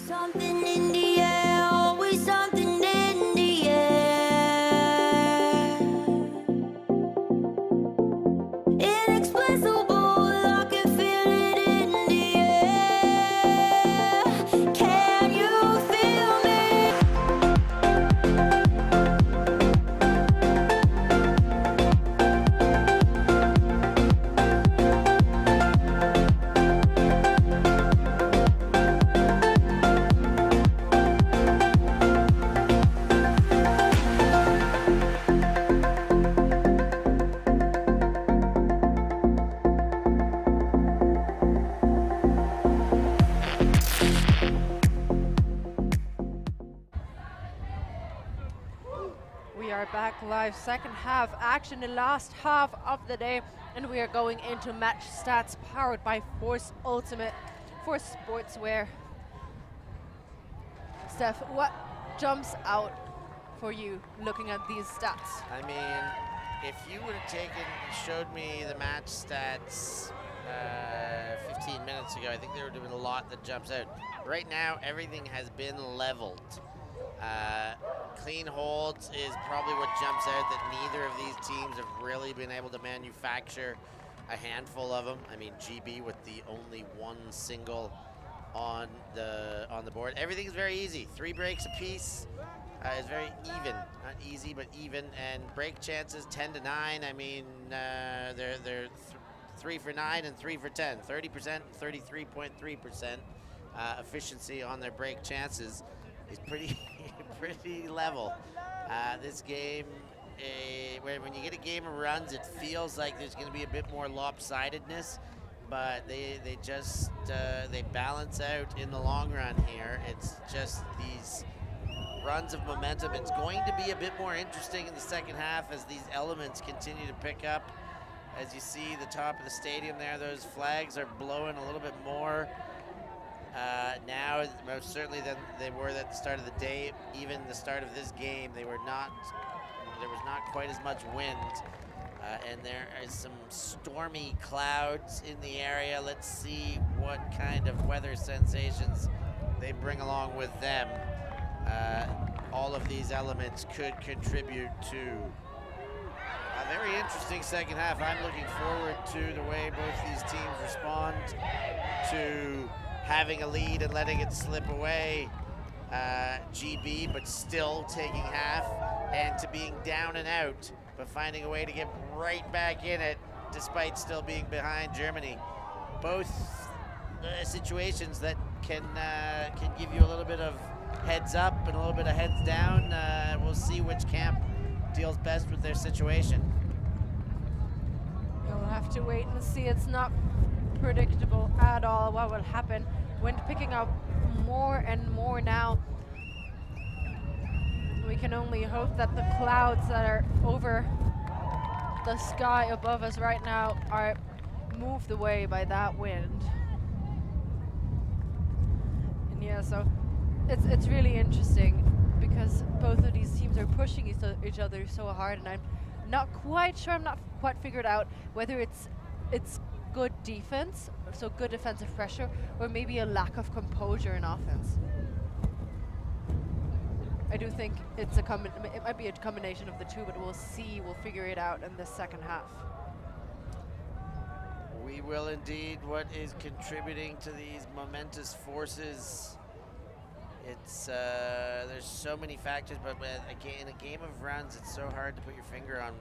Something in the air, always something in the air. Inexplicable, I can feel it in the air. Can you feel me? We are back live, second half action, the last half of the day, and we are going into match stats powered by Force Ultimate for Sportswear. Steph, what jumps out for you looking at these stats? I mean, if you would have showed me the match stats 15 minutes ago, I think there would have been a lot that jumps out. Right now, everything has been leveled. Clean holds is probably what jumps out, that neither of these teams have really been able to manufacture a handful of them. I mean, GB with the only one single on the board. Everything's very easy. 3 breaks apiece. It's very even, not easy, but even. And break chances 10 to 9. I mean, they're 3 for 9 and 3 for 10. 30%, 33.3% efficiency on their break chances is pretty pretty level. This game, when you get a game of runs, it feels like there's going to be a bit more lopsidedness, but they balance out in the long run here. It's just these runs of momentum. It's going to be a bit more interesting in the second half as these elements continue to pick up. As you see the top of the stadium there, those flags are blowing a little bit more now, most certainly than they were at the start of the day. Even the start of this game, there was not quite as much wind, and there is some stormy clouds in the area. Let's see what kind of weather sensations they bring along with them. All of these elements could contribute to a very interesting second half. I'm looking forward to the way both these teams respond to having a lead and letting it slip away, GB, but still taking half, and to being down and out, but finding a way to get right back in it despite still being behind Germany. Both situations that can give you a little bit of heads up and a little bit of heads down. We'll see which camp deals best with their situation. We'll have to wait and see. It's not predictable at all what will happen. Wind picking up more and more now. We can only hope that the clouds that are over the sky above us right now are moved away by that wind. And yeah, so it's really interesting because both of these teams are pushing each other so hard, and I'm not quite sure, I'm not quite figured out whether it's good defense, so good defensive pressure, or maybe a lack of composure in offense. I do think it might be a combination of the two, but we'll see, we'll figure it out in the second half. We will indeed. What is contributing to these momentous forces? It's there's so many factors, but in a game of runs, it's so hard to put your finger on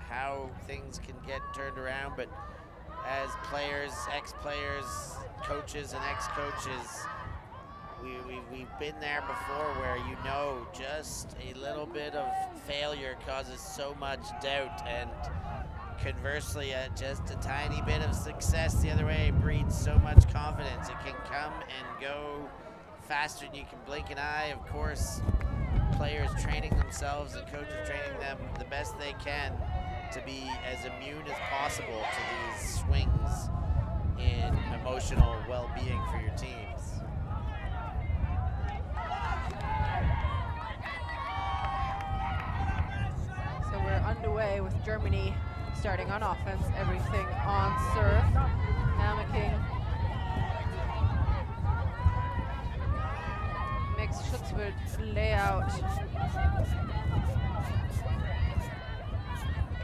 how things can get turned around. But as players, ex-players, coaches, and ex-coaches, we've been there before, where just a little bit of failure causes so much doubt, and conversely, just a tiny bit of success the other way breeds so much confidence. It can come and go faster than you can blink an eye. Of course, players training themselves and coaches training them the best they can to be as immune as possible to these swings in emotional well-being for your teams. So we're underway with Germany starting on offense, everything on serve. Hammocking. Mixed Schutzwild layout.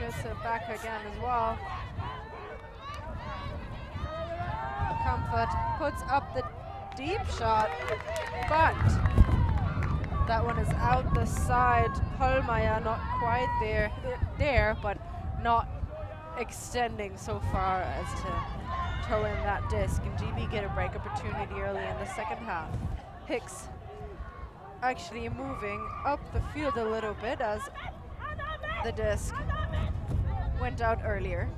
Gets it back again as well. Comfort puts up the deep shot, but that one is out the side. Pollmeyer not quite there, but not extending so far as to throw in that disc. And GB get a break opportunity early in the second half. Hicks actually moving up the field a little bit as the disc went out earlier.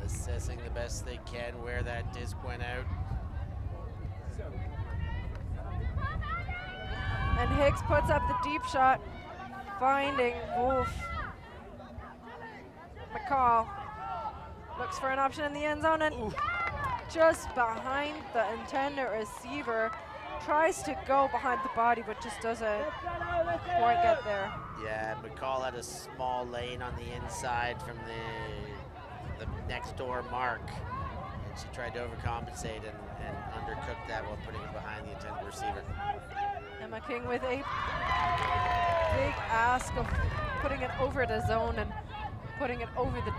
Assessing the best they can where that disc went out. And Hicks puts up the deep shot, finding Wolf. McCall looks for an option in the end zone and just behind the intended receiver. Tries to go behind the body, but just doesn't quite get there. Yeah, McCall had a small lane on the inside from the next door mark, and she tried to overcompensate and undercooked that while putting it behind the intended receiver. Emma King with a big ask of putting it over the zone and putting it over the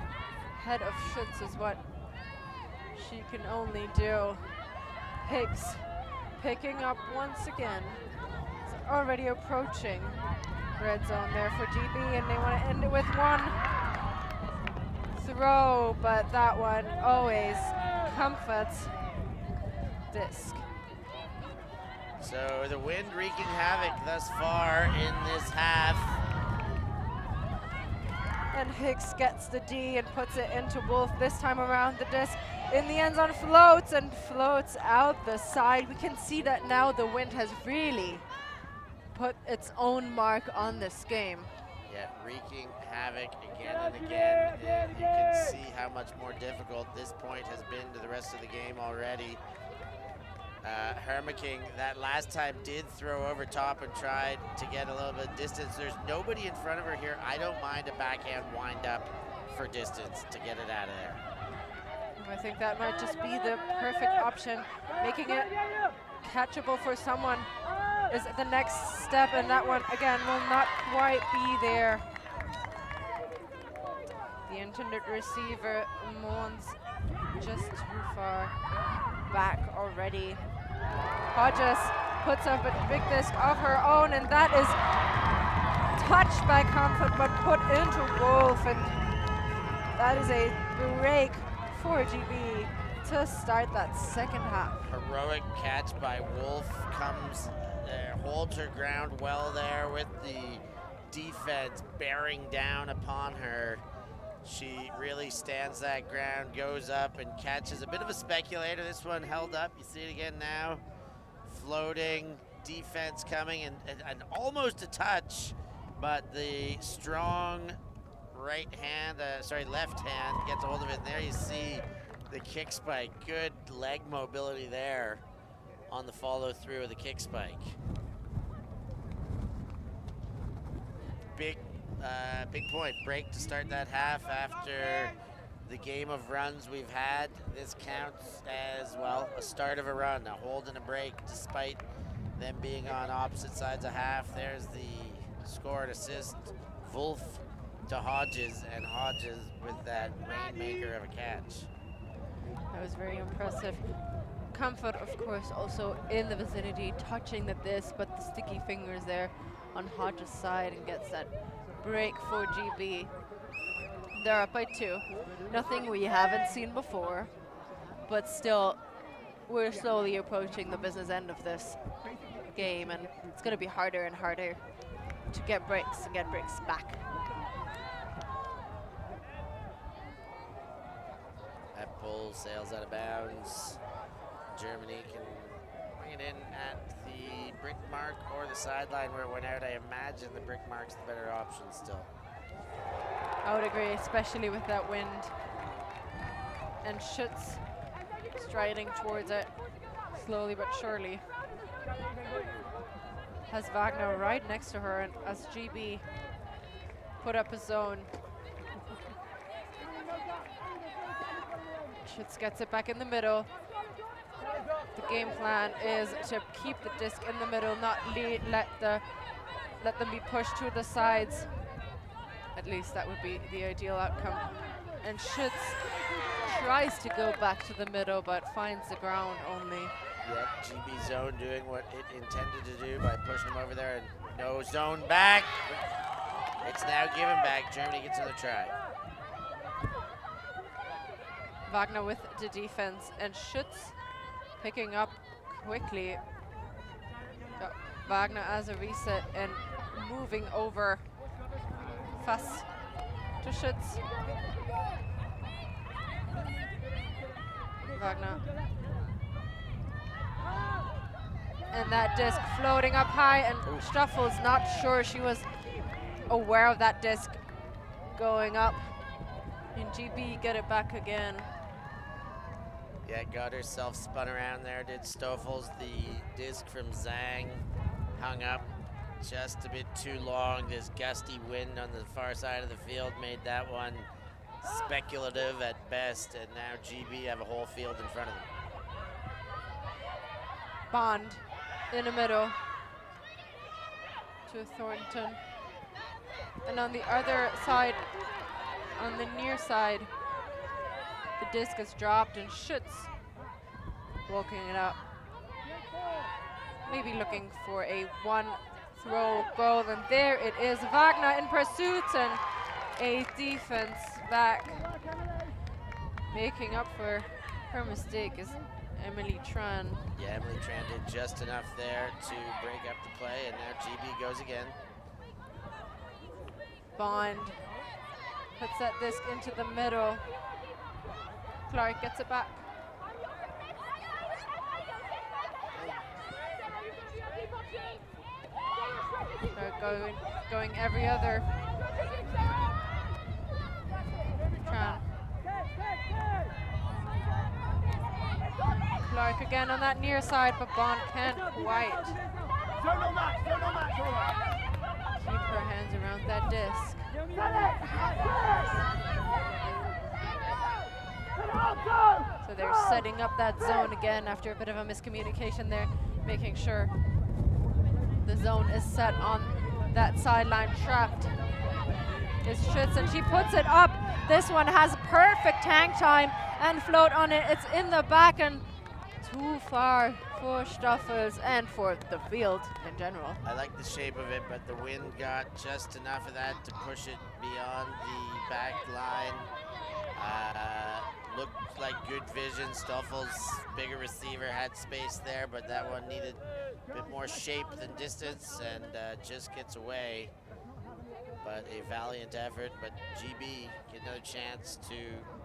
head of Schutz is what she can only do. Higgs picking up once again. It's already approaching red zone there for GB, and they want to end it with one throw, but that one always comforts disc. So the wind wreaking havoc thus far in this half. And Hicks gets the D and puts it into Wolf. This time around, the disc in the end zone floats and floats out the side. We can see that now the wind has really put its own mark on this game. Yeah, wreaking havoc again and again. And you can see how much more difficult this point has been to the rest of the game already. Hermaking that last time did throw over top and tried to get a little bit of distance. There's nobody in front of her here. I don't mind a backhand wind up for distance to get it out of there. I think that might just be the perfect option. Making it catchable for someone is the next step, and that one again will not quite be there. The intended receiver, Mons, just too far back already. Hodges puts up a big disc of her own, and that is touched by Comfort but put into Wolf, and that is a break for GB to start that second half. Heroic catch by Wolf, comes there, holds her ground well there with the defense bearing down upon her. She really stands that ground, goes up and catches a bit of a speculator. This one held up, you see it again now. Floating, defense coming, and almost a touch, but the strong left hand gets a hold of it. And there you see the kick spike. Good leg mobility there on the follow through of the kick spike. Big point, break to start that half after the game of runs we've had. This counts as, well, a start of a run, a hold and a break, despite them being on opposite sides of half. There's the score and assist, Wolf to Hodges, and Hodges with that rainmaker of a catch. That was very impressive. Comfort, of course, also in the vicinity, touching the disc, but the sticky fingers there on Hodges' side, and gets that break for GB. They're up by 2. Nothing we haven't seen before, but still, we're slowly approaching the business end of this game, and it's going to be harder and harder to get breaks and get breaks back. That ball sails out of bounds. Germany can throwing it in at the brick mark or the sideline where it went out. I imagine the brick mark's the better option still. I would agree, especially with that wind. And Schutz striding towards it, slowly but surely. Has Wagner right next to her, and as GB put up a zone. Schutz gets it back in the middle. The game plan is to keep the disc in the middle, not let them be pushed to the sides. At least that would be the ideal outcome. And Schutz tries to go back to the middle, but finds the ground only. Yep, GB zone doing what it intended to do by pushing him over there, and no zone back. It's now given back. Germany gets another try. Wagner with the defense, and Schutz picking up quickly. Wagner as a reset and moving over fast to Schutz. Wagner. And that disc floating up high, and Stoffel's not sure she was aware of that disc going up. And GB get it back again. Yeah, got herself spun around there, did Stoffels. The disc from Zhang hung up just a bit too long. This gusty wind on the far side of the field made that one speculative at best, and now GB have a whole field in front of them. Bond in the middle to Thornton. And on the other side, on the near side, the disc is dropped and Schutz walking it up. Maybe looking for a one throw goal, and there it is. Wagner in pursuit and a defense back. Making up for her mistake is Emily Tran. Yeah, Emily Tran did just enough there to break up the play, and now GB goes again. Bond puts that disc into the middle. Clark gets it back. They're going every other. Tran. Clark again on that near side, but Bond can't quite keep her hands around that disc. So they're setting up that zone again after a bit of a miscommunication there, making sure the zone is set on that sideline. Trapped is Schutz, and she puts it up. This one has perfect hang time and float on it. It's in the back and too far for Stoffels and for the field in general. I like the shape of it, but the wind got just enough of that to push it beyond the back line. Looked like good vision. Stoffel's bigger receiver had space there, but that one needed a bit more shape than distance, and just gets away. But a valiant effort, but GB get another chance to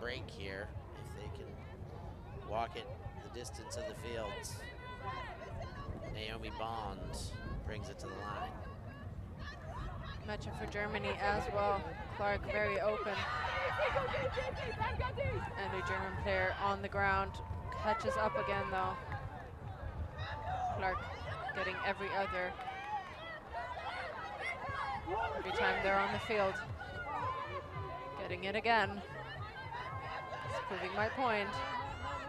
break here if they can walk it the distance of the field. Naomi Bond brings it to the line. Matchup for Germany as well. Clark very open. And a German player on the ground. Catches up again though. Clark getting every other. Every time they're on the field. Getting it again. It's proving my point.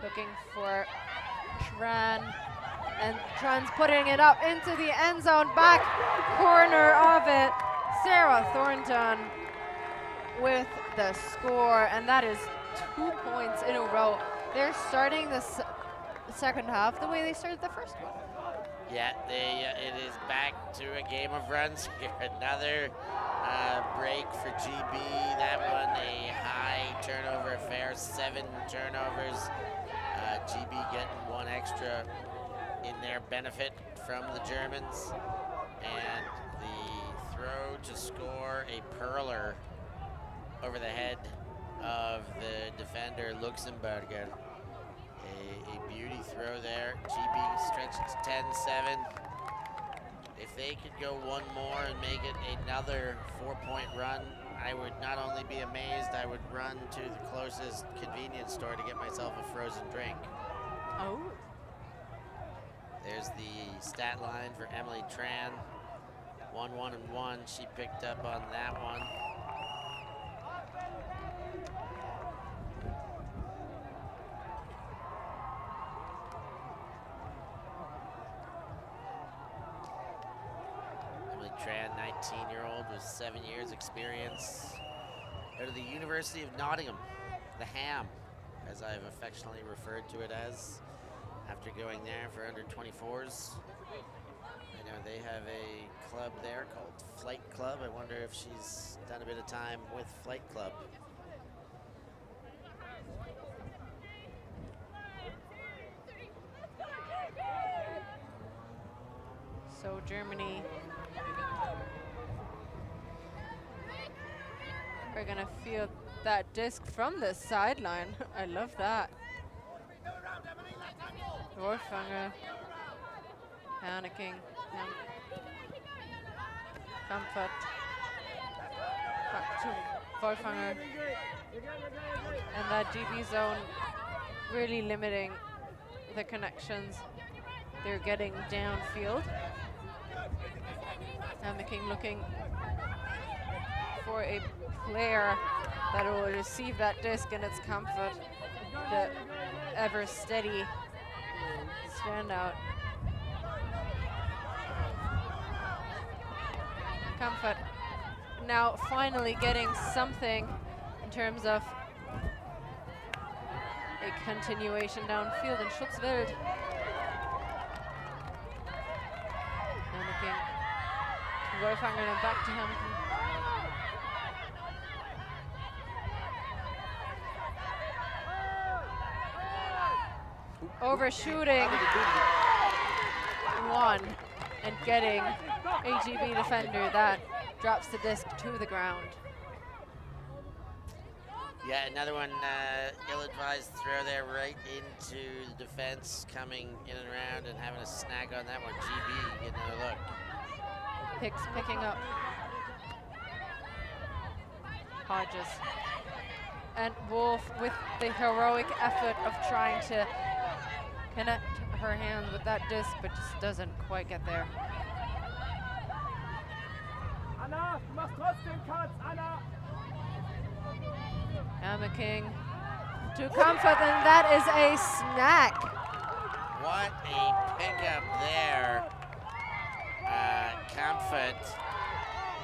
Looking for Tran. And Tran's putting it up into the end zone. Back corner of it. Sarah Thornton with the score, and that is 2 points in a row. They're starting the second half the way they started the first one. Yeah, it is back to a game of runs here. Another break for GB. That one a high turnover affair, 7 turnovers. GB getting one extra in their benefit from the Germans. And the throw to score a perler over the head of the defender Luxemburger A beauty throw there. GB stretches to 10-7. If they could go one more and make it another 4-point run, I would not only be amazed, I would run to the closest convenience store to get myself a frozen drink. Oh. There's the stat line for Emily Tran. 1-1-1. She picked up on that one. Emily Tran, 19-year-old with 7 years experience. Out of the University of Nottingham, the Ham, as I've affectionately referred to it as, after going there for under 24s. I know they have a club there called Flight Club. I wonder if she's done a bit of time with Flight Club. So Germany are gonna feel that disc from the sideline. I love that. Wolfanger, panicking, comfort, back to Wolfanger, and that GB zone really limiting the connections they're getting downfield. Panicking, looking for a player that will receive that disc in its comfort, the ever steady standout. Comfort now finally getting something in terms of a continuation downfield in Schutzwild. Panicking. Wolfanger and back to Hamilton. Overshooting one and getting a GB defender that drops the disc to the ground. Yeah, another one, ill-advised throw there right into the defense, coming in and around and having a snag on that one. GB getting another look. Picking up Hodges. And Wolf with the heroic effort of trying to connect her hand with that disc, but just doesn't quite get there. Anna, du machst trotzdem Cuts, Anna! Emma King to comfort, and that is a snack. What a pickup there. Comfort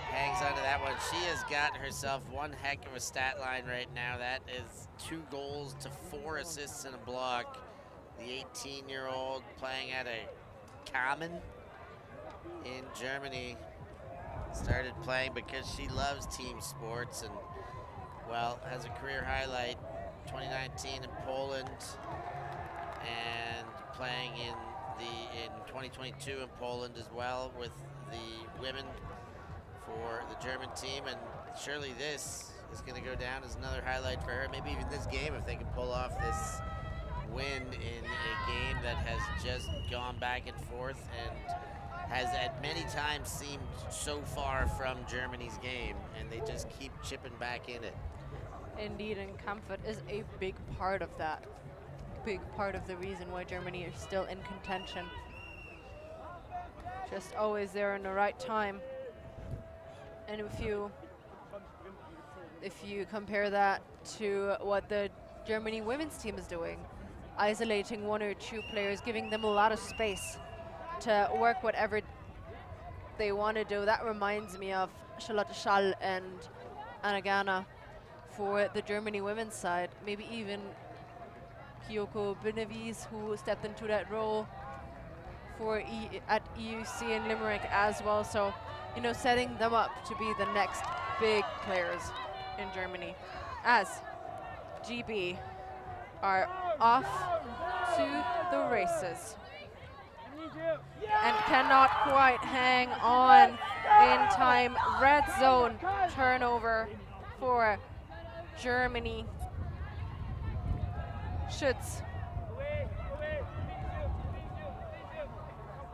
hangs onto that one. She has got herself one heck of a stat line right now. That is 2 goals to 4 assists and a block. The 18-year-old playing at a Kamen in Germany. Started playing because she loves team sports and, well, has a career highlight 2019 in Poland and playing in 2022 in Poland as well with the women for the German team, and surely this is going to go down as another highlight for her. Maybe even this game, if they can pull off this win in a game that has just gone back and forth and has at many times seemed so far from Germany's game, and they just keep chipping back in it. Indeed, and comfort is a big part of that. Big part of the reason why Germany is still in contention. Just always there in the right time. And if you compare that to what the Germany women's team is doing, isolating 1 or 2 players, giving them a lot of space to work whatever they want to do. That reminds me of Charlotte Schall and Anna Gana for the Germany women's side. Maybe even Kyoko Benevides, who stepped into that role for at EUC in Limerick as well. So, you know, setting them up to be the next big players in Germany, as GB are off to the races and cannot quite hang on in time. Red zone turnover for Germany. Schütz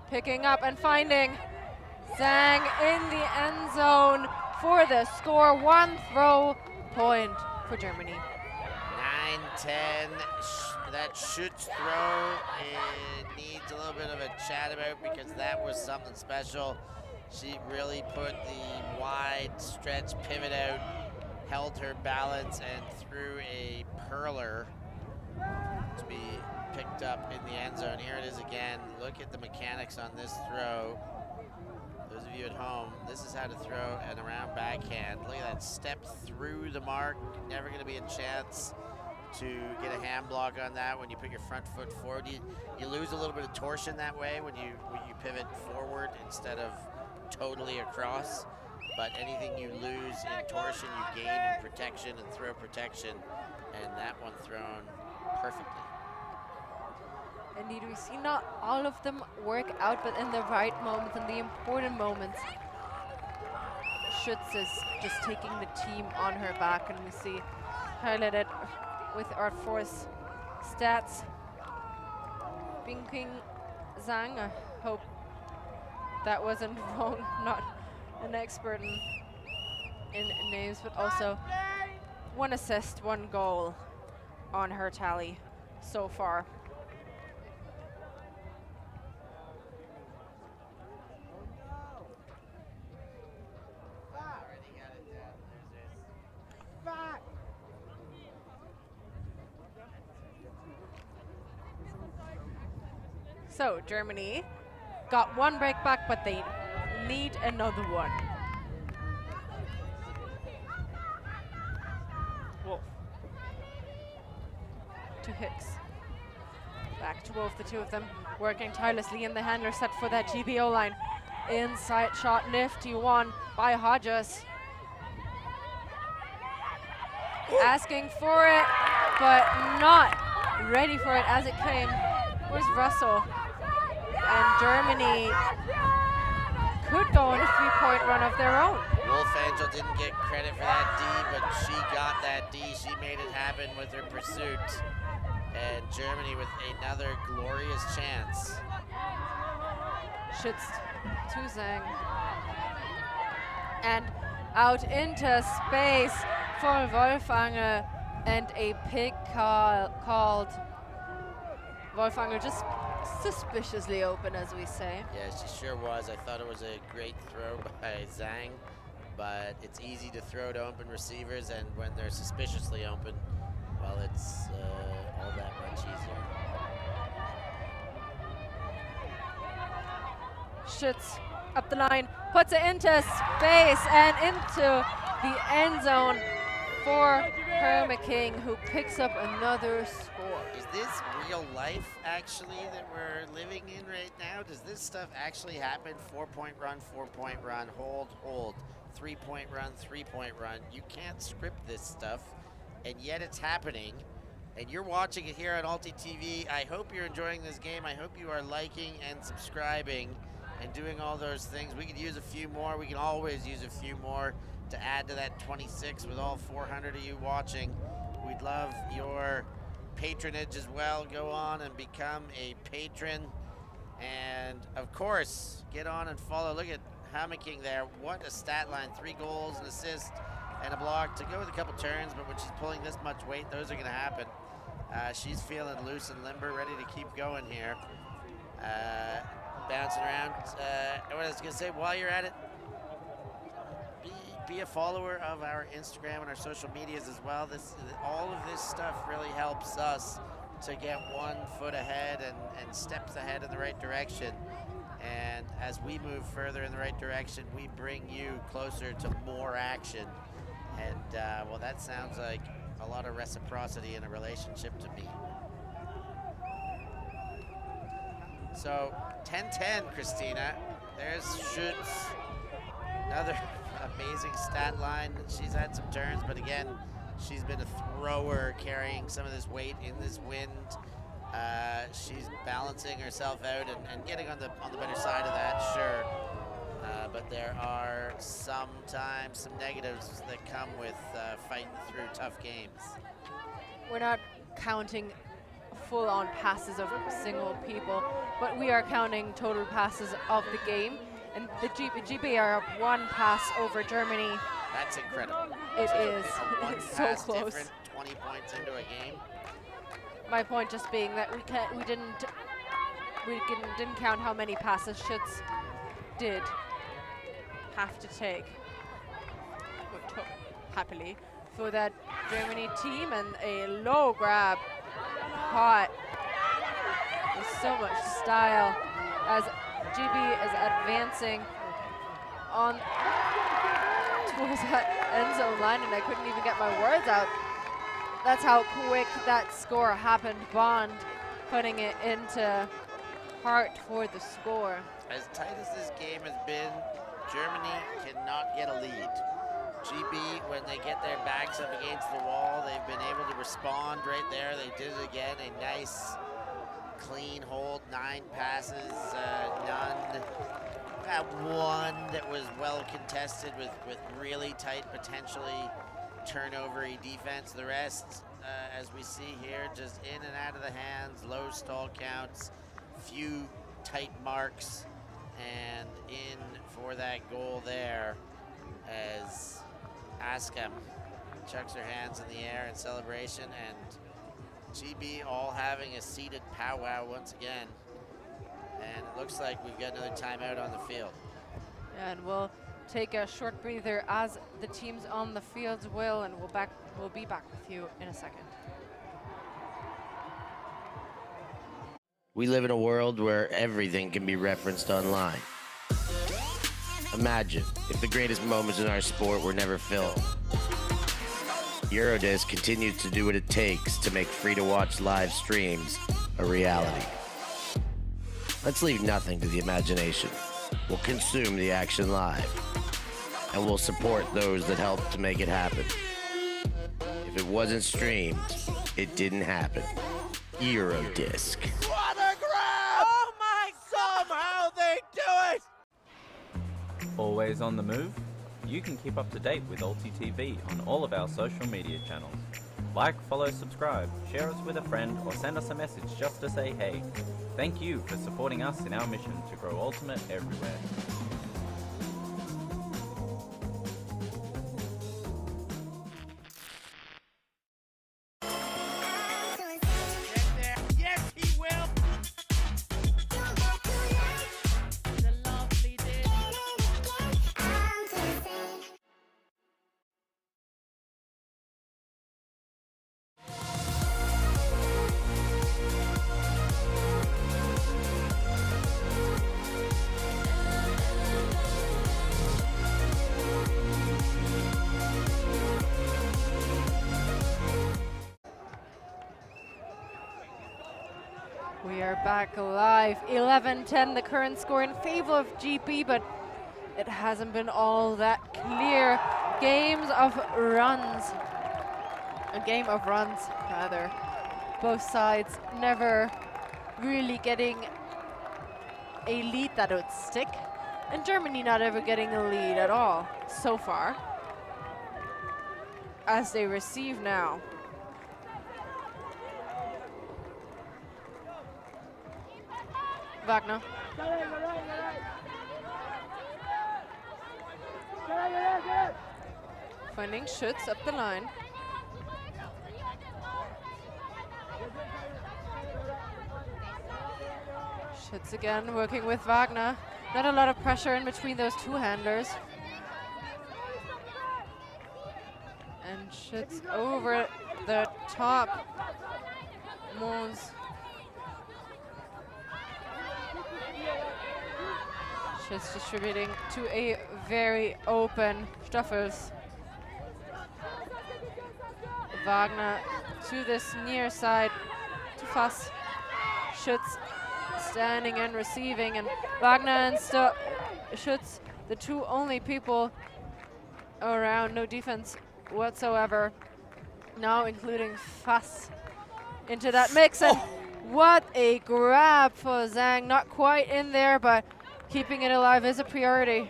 picking up and finding Zhang in the end zone for the score. 1 throw point for Germany. 9-10. That Schutz throw, it needs a little bit of a chat about because that was something special. She really put the wide stretch pivot out, held her balance, and threw a perler to be picked up in the end zone. Here it is again. Look at the mechanics on this throw. Those of you at home, this is how to throw an around backhand. Look at that step through the mark. Never going to be a chance to get a hand block on that when you put your front foot forward. You lose a little bit of torsion that way when you pivot forward instead of totally across. But anything you lose in torsion, you gain in protection and throw protection. And that one thrown perfectly. Indeed, we see not all of them work out, but in the right moments, in the important moments, Schutz is just taking the team on her back, and we see highlighted with our force stats. Binking Zhang, I hope that wasn't wrong, not an expert in names, but also 1 assist, 1 goal on her tally so far. So Germany got 1 break back, but they need another one. Wolf to Hicks. Back to Wolf, the two of them working tirelessly in the handler set for that GBO line. Inside shot, nifty one by Hodges. Asking for it, but not ready for it as it came. Where's Russell? And Germany could go on a 3-point run of their own. Wolf Angel didn't get credit for that D, but she got that D. She made it happen with her pursuit. And Germany with another glorious chance. Schütz to Zhang. And out into space for Wolfanger, and a pick called. Wolfanger just suspiciously open, as we say. Yeah, she sure was. I thought it was a great throw by Zhang, but it's easy to throw to open receivers, and when they're suspiciously open, well, it's all that much easier. Schütz up the line, puts it into space and into the end zone for Herma King, who picks up another score. Is this real life, actually, that we're living in right now? Does this stuff actually happen? 4-point run, 4-point run, hold, 3-point run, 3-point run. You can't script this stuff, and yet it's happening. And you're watching it here on ULTI.TV. I hope you're enjoying this game. I hope you are liking and subscribing and doing all those things. We could use a few more. We can always use a few more to add to that 26 with all 400 of you watching. We'd love your patronage as well. Go on and become a patron. And of course, get on and follow. Look at Hammocking there. What a stat line. 3 goals, an assist, and a block to go with a couple turns, but when she's pulling this much weight, those are gonna happen. She's feeling loose and limber, ready to keep going here. Bouncing around. What I was gonna say, while you're at it, be a follower of our Instagram and our social medias as well. All of this stuff really helps us to get 1 foot ahead and steps ahead in the right direction. And as we move further in the right direction, we bring you closer to more action. And well, that sounds like a lot of reciprocity in a relationship to me. So 10-10, Christina. There's Schütz. Another amazing stat line. She's had some turns, but again, she's been a thrower carrying some of this weight in this wind. She's balancing herself out and getting on the better side of that, sure. But there are sometimes some negatives that come with fighting through tough games. We're not counting full-on passes of single people, but we are counting total passes of the game. And the GB are up 1 pass over Germany. That's incredible. It is. One It's so pass close. different, 20 points into a game. My point just being that we didn't count how many passes Schütz did have to take, or took happily, for that Germany team, and a low grab caught with so much style as GB is advancing on towards that end zone line, and I couldn't even get my words out. That's how quick that score happened. Bond putting it into Hart for the score. As tight as this game has been, Germany cannot get a lead. GB, when they get their backs up against the wall, they've been able to respond right there. They did it again, a nice clean hold, 9 passes, none. One that was well contested with really tight, potentially turnover-y defense. The rest, as we see here, just in and out of the hands, low stall counts, few tight marks, and in for that goal there as Askam chucks her hands in the air in celebration, and GB all having a seated powwow once again. And it looks like we've got another timeout on the field. And we'll take a short breather, as the teams on the fields will, and we'll be back with you in a second. We live in a world where everything can be referenced online. Imagine if the greatest moments in our sport were never filmed. Eurodisc continues to do what it takes to make free-to-watch live streams a reality. Let's leave nothing to the imagination. We'll consume the action live, and we'll support those that help to make it happen. If it wasn't streamed, it didn't happen. Eurodisc. What a grab! Oh my! Somehow they do it! Always on the move? You can keep up to date with ULTI.TV on all of our social media channels. Like, follow, subscribe, share us with a friend, or send us a message just to say hey. Thank you for supporting us in our mission to grow Ultimate everywhere. Yes, he will! We are back live. 11-10, the current score in favor of GB, but it hasn't been all that clear. A game of runs, rather. Both sides never really getting a lead that would stick, and Germany not ever getting a lead at all so far, as they receive now. Wagner. Finding Schütz up the line. Schütz again working with Wagner. Not a lot of pressure in between those two handlers. And Schütz over the top. Mons. Schütz distributing to a very open Stoffels. Wagner to this near side to Fass. Schütz standing and receiving, and Wagner and Schütz, the two only people around, no defense whatsoever. Now including Fass into that mix, and what a grab for Zhang. Not quite in there, but keeping it alive is a priority.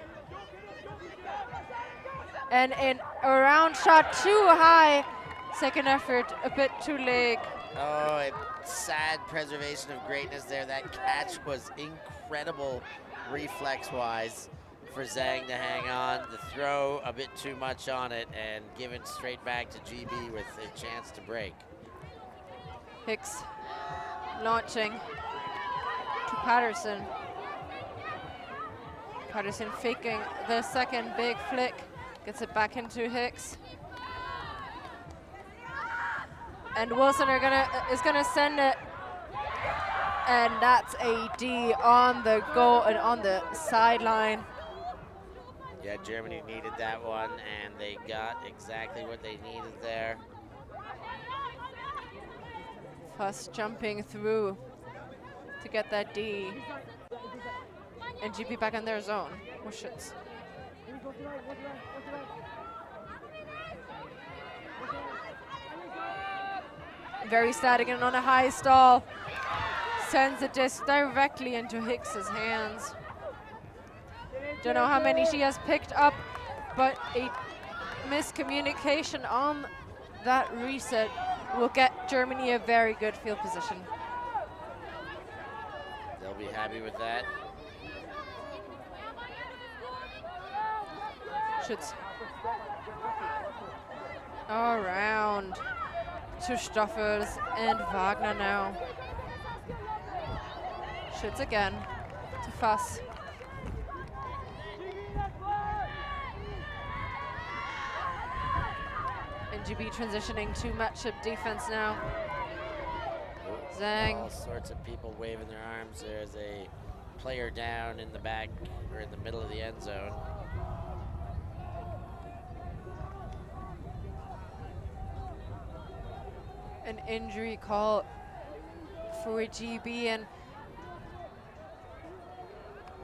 And a round shot too high. Second effort, a bit too late. Oh, it sad preservation of greatness there. That catch was incredible reflex-wise for Zhang to hang on. The throw, a bit too much on it, and given straight back to GB with a chance to break. Hicks launching to Patterson. Patterson faking the second big flick, gets it back into Hicks. And Wilson is gonna send it, and that's a D on the goal and on the sideline. Yeah, Germany needed that one, and they got exactly what they needed there. Fuss jumping through to get that D. And GB back in their zone. Oh, shit. Very static and on a high stall. Sends the disc directly into Hicks's hands. Don't know how many she has picked up, but a miscommunication on that reset will get Germany a very good field position. They'll be happy with that. Schütz. Around to Stoffels and Wagner now. Schütz again to Fuss. And GB transitioning to matchup defense now. Zhang. All sorts of people waving their arms. There's a player down in the back or in the middle of the end zone. An injury call for GB, and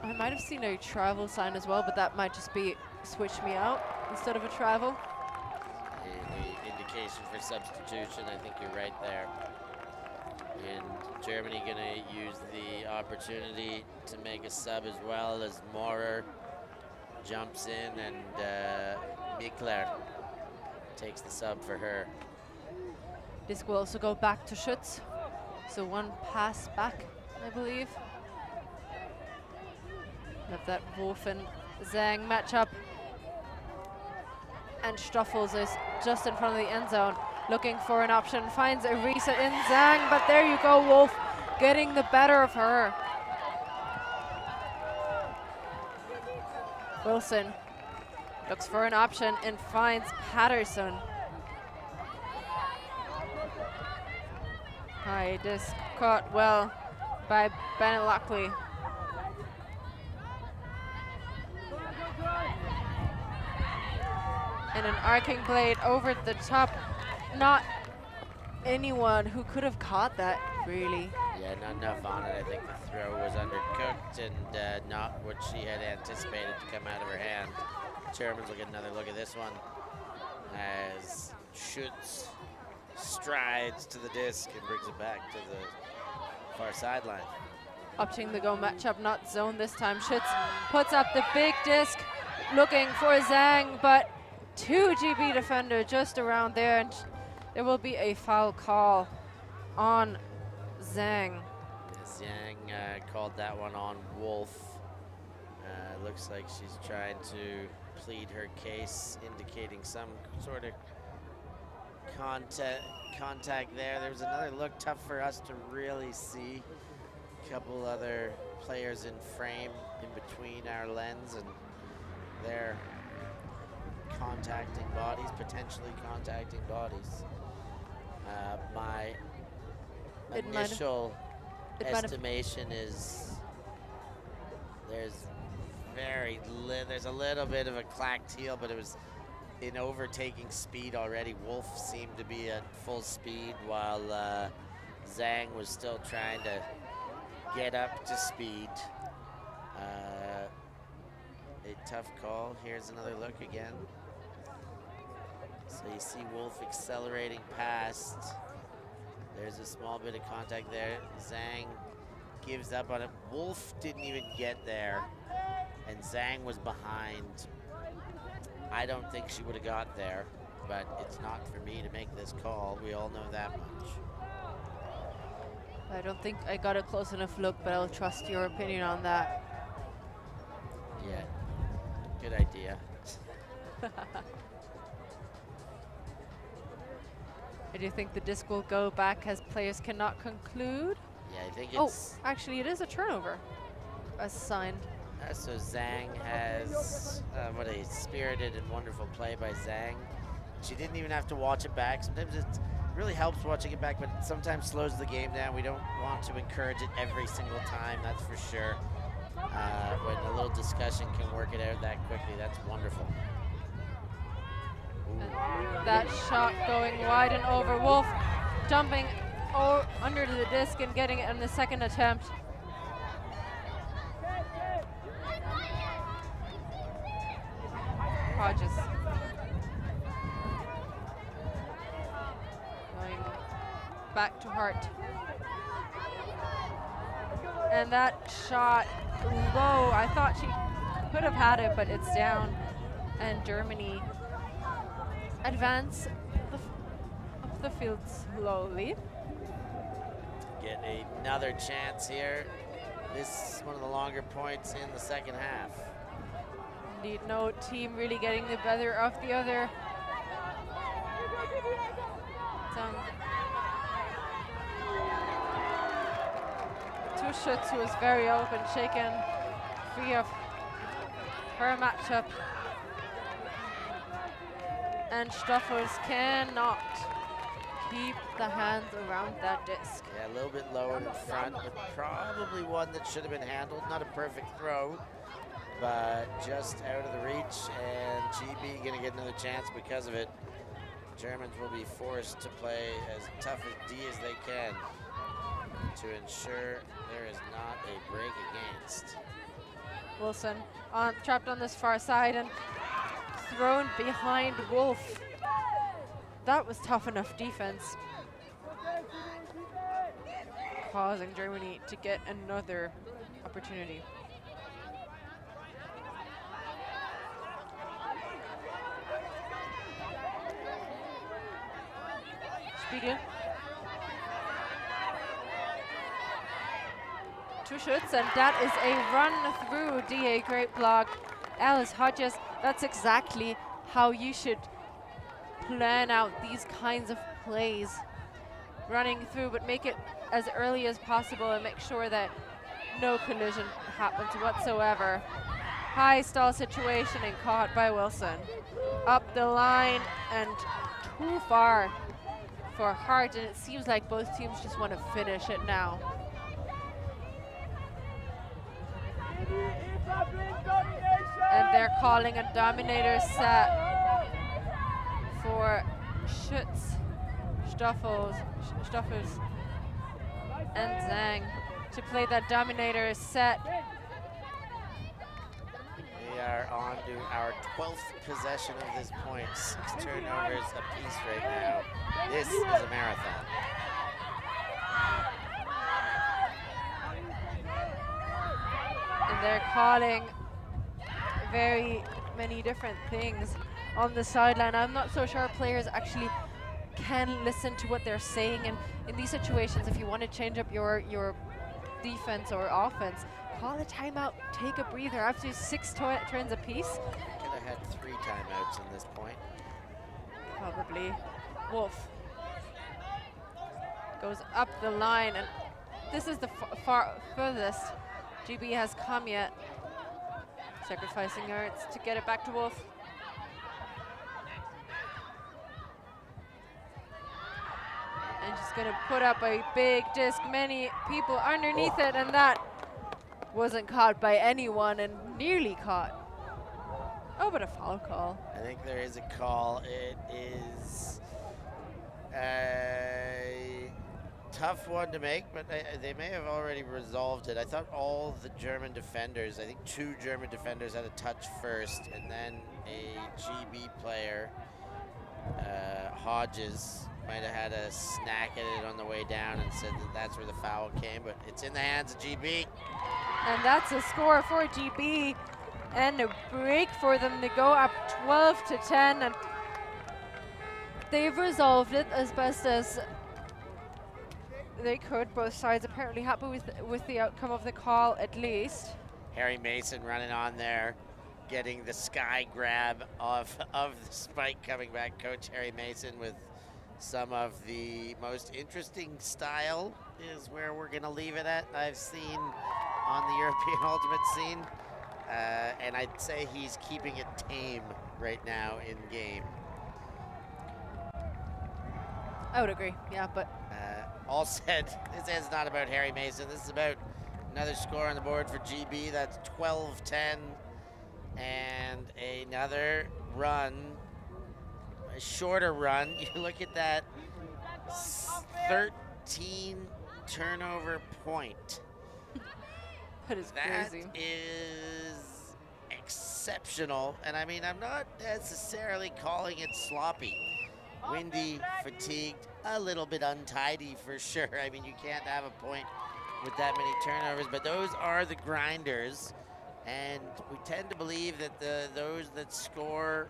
I might have seen a travel sign as well, but that might just be switch me out instead of a travel. A indication for substitution. I think you're right there. And Germany gonna use the opportunity to make a sub as well as Maurer jumps in, and Mikler takes the sub for her. This will also go back to Schütz. So one pass back, I believe. Love that Wolf and Zhang matchup. And Stoffels is just in front of the end zone, looking for an option, finds a reset in Zhang, but there you go, Wolf getting the better of her. Wilson looks for an option and finds Patterson. High disc caught well by Bennett Lockley. And an arcing blade over the top. Not anyone who could have caught that, really. Yeah, not enough on it. I think the throw was undercooked and not what she had anticipated to come out of her hand. Germans will get another look at this one as Schütz strides to the disc and brings it back to the far sideline. Opting the go matchup, not zone this time. Schütz puts up the big disc, looking for Zhang, but two GB defender just around there, and there will be a foul call on Zhang. Zhang called that one on Wolf. Looks like she's trying to plead her case, indicating some sort of contact there. There was another look, tough for us to really see. A couple other players in frame in between our lens, and they're contacting bodies, potentially contacting bodies. My initial estimation is there's a little bit of a clacked heel, but it was in overtaking speed already. Wolf seemed to be at full speed while Zhang was still trying to get up to speed. A tough call. Here's another look again. So you see Wolf accelerating past. There's a small bit of contact there. Zhang gives up on it. Wolf didn't even get there, and Zhang was behind. I don't think she would have got there, but it's not for me to make this call. We all know that much. I don't think I got a close enough look, but I'll trust your opinion on that. Yeah, good idea. I do think the disc will go back as players cannot conclude. Yeah, I think Oh, it's... actually it is a turnover, as signed. So Zhang has, what a spirited and wonderful play by Zhang. She didn't even have to watch it back. Sometimes it really helps watching it back, but it sometimes slows the game down. We don't want to encourage it every single time, that's for sure. When a little discussion can work it out that quickly, that's wonderful. And that shot going wide and over. Wolf dumping under the disc and getting it in the second attempt. Hodges. Going back to Hart. And that shot low. I thought she could have had it, but it's down. And Germany advance up the field slowly. Get another chance here. This is one of the longer points in the second half. Indeed, no team really getting the better of the other. Tuschutz, who was very open, shaken free of her matchup. And Stoffels cannot keep the hands around that disc. Yeah, a little bit lower in front, but probably one that should have been handled. Not a perfect throw, but just out of the reach, and GB gonna get another chance because of it. Germans will be forced to play as tough as D as they can to ensure there is not a break against. Wilson trapped on this far side and thrown behind Wolf. That was tough enough defense, causing Germany to get another opportunity. Spiegel. Tuschutz, and that is a run through DA. Great block. Alice Hodges, that's exactly how you should plan out these kinds of plays. Running through, but make it as early as possible and make sure that no collision happens whatsoever. High stall situation and caught by Wilson. Up the line and too far for Hart, and it seems like both teams just want to finish it now. And they're calling a dominator set for Schutz, Stoffels, and Zhang to play that dominator set. We are on to our 12th possession of this point. 6 turnovers apiece right now. This is a marathon. And they're calling very many different things on the sideline. I'm not so sure players actually can listen to what they're saying, and in these situations, if you want to change up your defense or offense, call a timeout, take a breather. After 6 turns apiece. Could have had 3 timeouts in this point. Probably. Wolf goes up the line, and this is the furthest GB has come yet. Sacrificing yards to get it back to Wolf. And she's gonna put up a big disc, many people underneath it, and that wasn't caught by anyone and nearly caught. Oh, but a foul call. I think there is a call. It is a tough one to make, but they may have already resolved it. I thought all the German defenders, I think 2 German defenders had a touch first, and then a GB player, Hodges, might have had a snack at it on the way down and said that that's where the foul came, but it's in the hands of GB. And that's a score for GB and a break for them to go up 12-10, and they've resolved it as best as They could. Both sides apparently happy with the outcome of the call, at least. Harry Mason running on there, getting the sky grab of the spike coming back. Coach Harry Mason with some of the most interesting style is where we're going to leave it at. I've seen on the European Ultimate scene, and I'd say he's keeping it tame right now in game. I would agree, yeah, but All said, this is not about Harry Mason. This is about another score on the board for GB. That's 12-10, and another run, a shorter run. You look at that 13 turnover point. that is That crazy. is exceptional, and I mean, I'm not necessarily calling it sloppy. Windy, fatigued, a little bit untidy for sure. I mean, you can't have a point with that many turnovers, but those are the grinders, and we tend to believe that those that score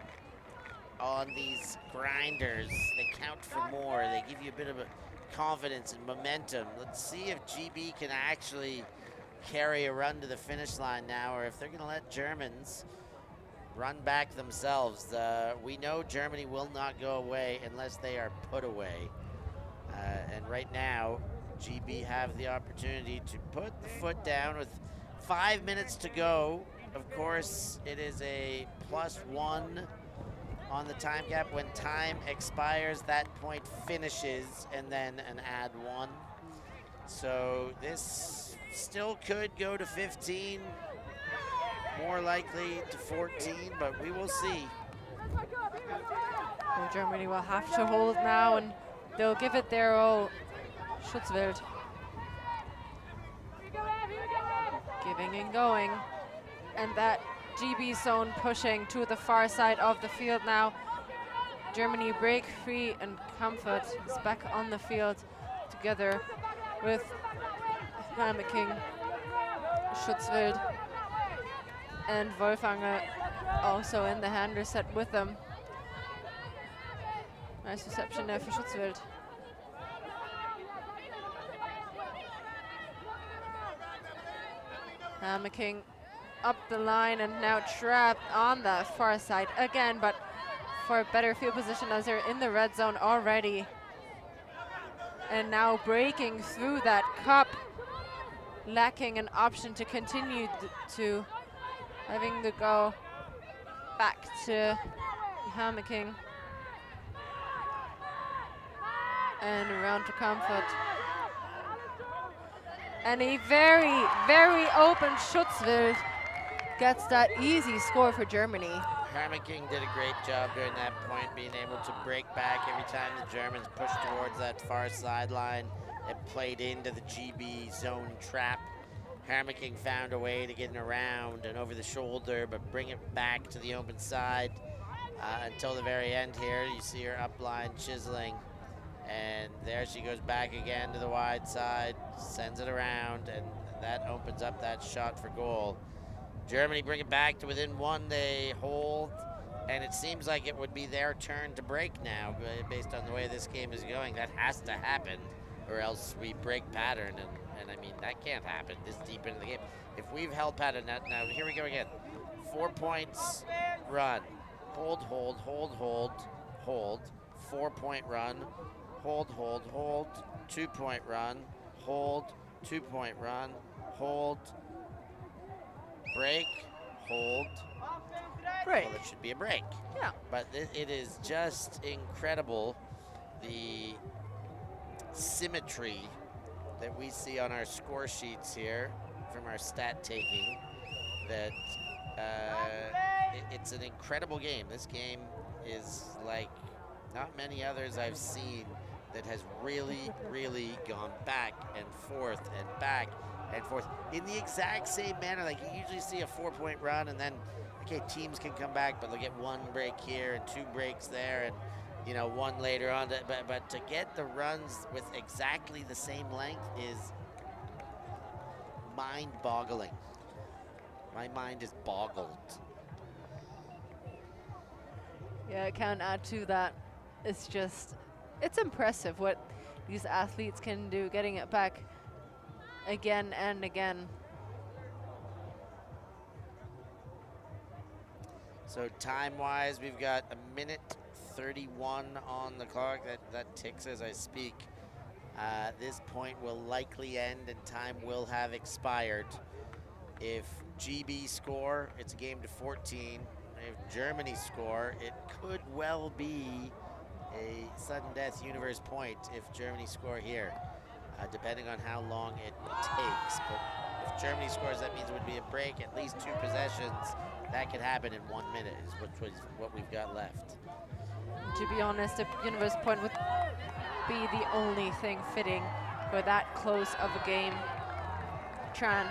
on these grinders, they count for more. They give you a bit of a confidence and momentum. Let's see if GB can actually carry a run to the finish line now, or if they're gonna let Germans run back themselves. We know Germany will not go away unless they are put away. And right now, GB have the opportunity to put the foot down with 5 minutes to go. Of course, it is a +1 on the time cap. When time expires, that point finishes, and then an add 1. So this still could go to 15. More likely to 14, but we will see. Well, Germany will have to hold now, and they'll give it their all. Schutzwild. Giving and going. And that GB zone pushing to the far side of the field now. Germany break free, and Comfort is back on the field together with Hammeking, Schutzwild, and Wolfanger also in the hander set with them. Nice reception there for Schutzwild. Hammeking up the line and now trapped on the far side again, but for a better field position as they're in the red zone already. And now breaking through that cup, lacking an option to continue to having to go back to Hammeking and around to Comfort. And a very, very open Schutzwild gets that easy score for Germany. Hammeking did a great job during that point, being able to break back every time the Germans pushed towards that far sideline and played into the GB zone trap. Hammeking found a way to get it around and over the shoulder, but bring it back to the open side until the very end here. You see her up line chiseling, and there she goes back again to the wide side, sends it around, and that opens up that shot for goal. Germany bring it back to within 1, they hold, and it seems like it would be their turn to break now, based on the way this game is going. That has to happen, or else we break pattern, and I mean, that can't happen this deep into the game. If we've held pattern, now here we go again. 4 points, run, hold, hold, hold, hold, hold, 4-point run, hold, hold, hold, 2-point run, hold, 2-point run, hold, break, hold, Break. well, it should be a break. Yeah. But it is just incredible, the symmetry that we see on our score sheets here from our stat taking, that it's an incredible game. This game is like not many others I've seen that has really, really gone back and forth and back and forth in the exact same manner. Like, you usually see a 4-point run, and then, okay, teams can come back, but they'll get 1 break here and 2 breaks there, and, you know, 1 later on. But to get the runs with exactly the same length is mind-boggling. My mind is boggled. Yeah, I can't add to that. It's just, it's impressive what these athletes can do, getting it back again and again. So time-wise, we've got 1:31 on the clock. That ticks as I speak. This point will likely end and time will have expired. If GB score, it's a game to 14. If Germany score, it could well be a sudden death universe point if Germany score here, depending on how long it takes. But if Germany scores, that means it would be a break, at least 2 possessions. That could happen in 1 minute, is what we've got left. To be honest, a universe point would be the only thing fitting for that close of a game. Tran.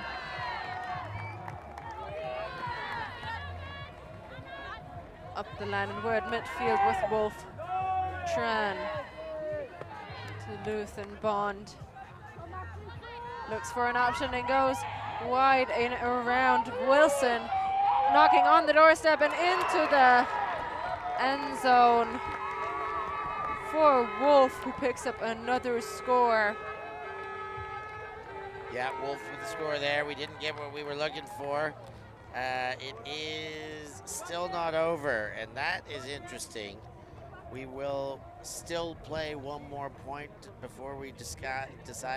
Up the line, and we're at midfield with Wolf. Tran to Luth and Bond. Looks for an option and goes wide and around Wilson. Knocking on the doorstep and into the end zone for Wolf, who picks up another score. Yeah, Wolf with the score there. We didn't get what we were looking for. It is still not over, and that is interesting. We will still play one more point before we decide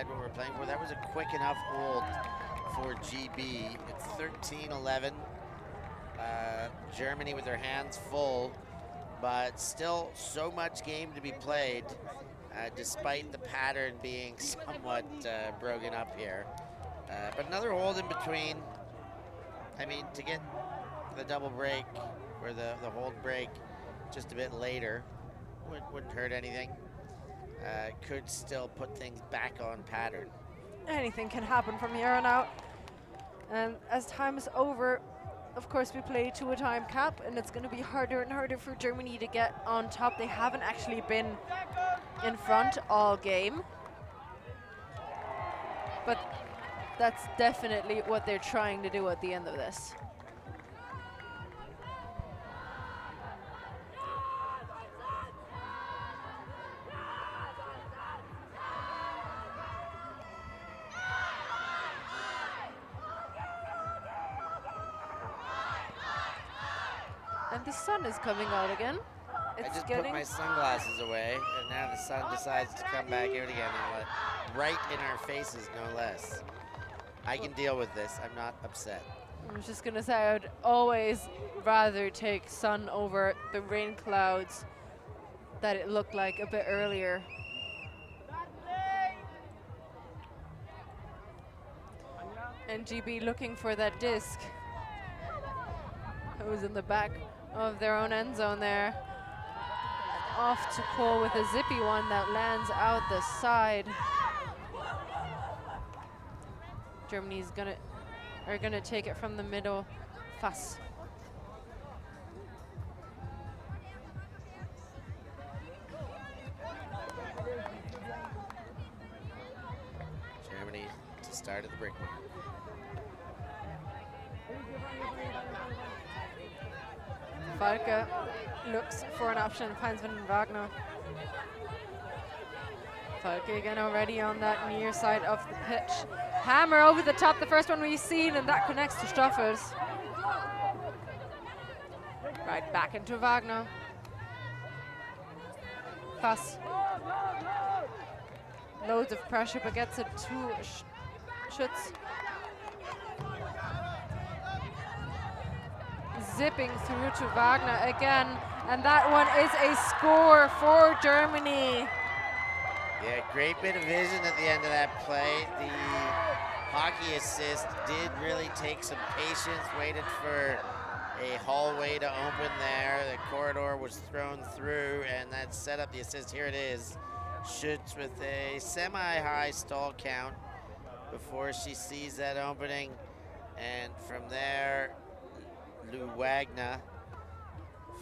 what we're playing for. That was a quick enough hold for GB. It's 13-11. Germany with their hands full, but still so much game to be played, despite the pattern being somewhat broken up here. But another hold in between. I mean, to get the double break or the hold break just a bit later wouldn't hurt anything. Could still put things back on pattern. Anything can happen from here on out. And as time is over, of course, we play to a time cap, and it's going to be harder and harder for Germany to get on top. They haven't actually been in front all game, but that's definitely what they're trying to do at the end of this. And the sun is coming out again. I just put my sunglasses away, and now the sun decides to come back out again, and right in our faces, no less. I can deal with this. I'm not upset. I was just gonna say, I would always rather take sun over the rain clouds that it looked like a bit earlier. And GB looking for that disc. It was in the back of their own end zone there. Off to pull with a zippy one that lands out the side. Germany's gonna take it from the middle. Fuss. Germany to start at the brick mark. Falke looks for an option, finds Van Wagner. Falke again already on that near side of the pitch. Hammer over the top, the first one we've seen, and that connects to Stoffels. Right back into Wagner. Fuss. Loads of pressure, but gets it to Schütz. Zipping through to Wagner again, and that one is a score for Germany. Yeah, great bit of vision at the end of that play. The hockey assist did really take some patience, waited for a hallway to open there. The corridor was thrown through, and that set up the assist. Here it is. Schütz with a semi-high stall count before she sees that opening, and from there, Lou Wagner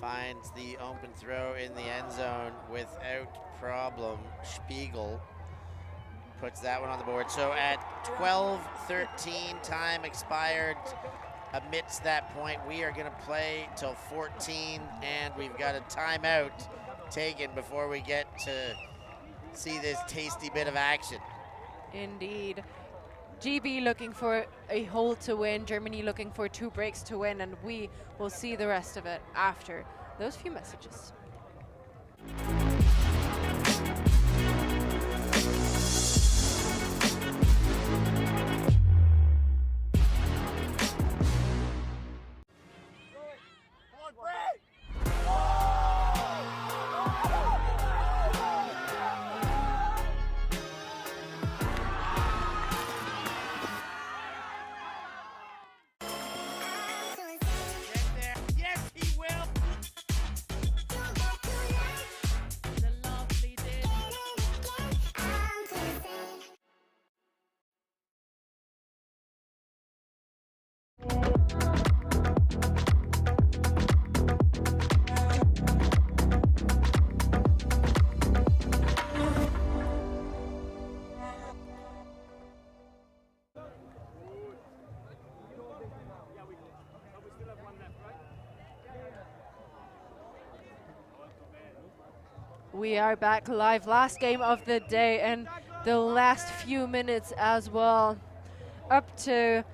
finds the open throw in the end zone without problem. Spiegel puts that one on the board. So at 12:13, time expired. Amidst that point, we are going to play till 14, and we've got a timeout taken before we get to see this tasty bit of action. Indeed. GB looking for a hold to win, Germany looking for 2 breaks to win, and we will see the rest of it after those few messages. We are back live. Last game of the day and the last few minutes as well. Up to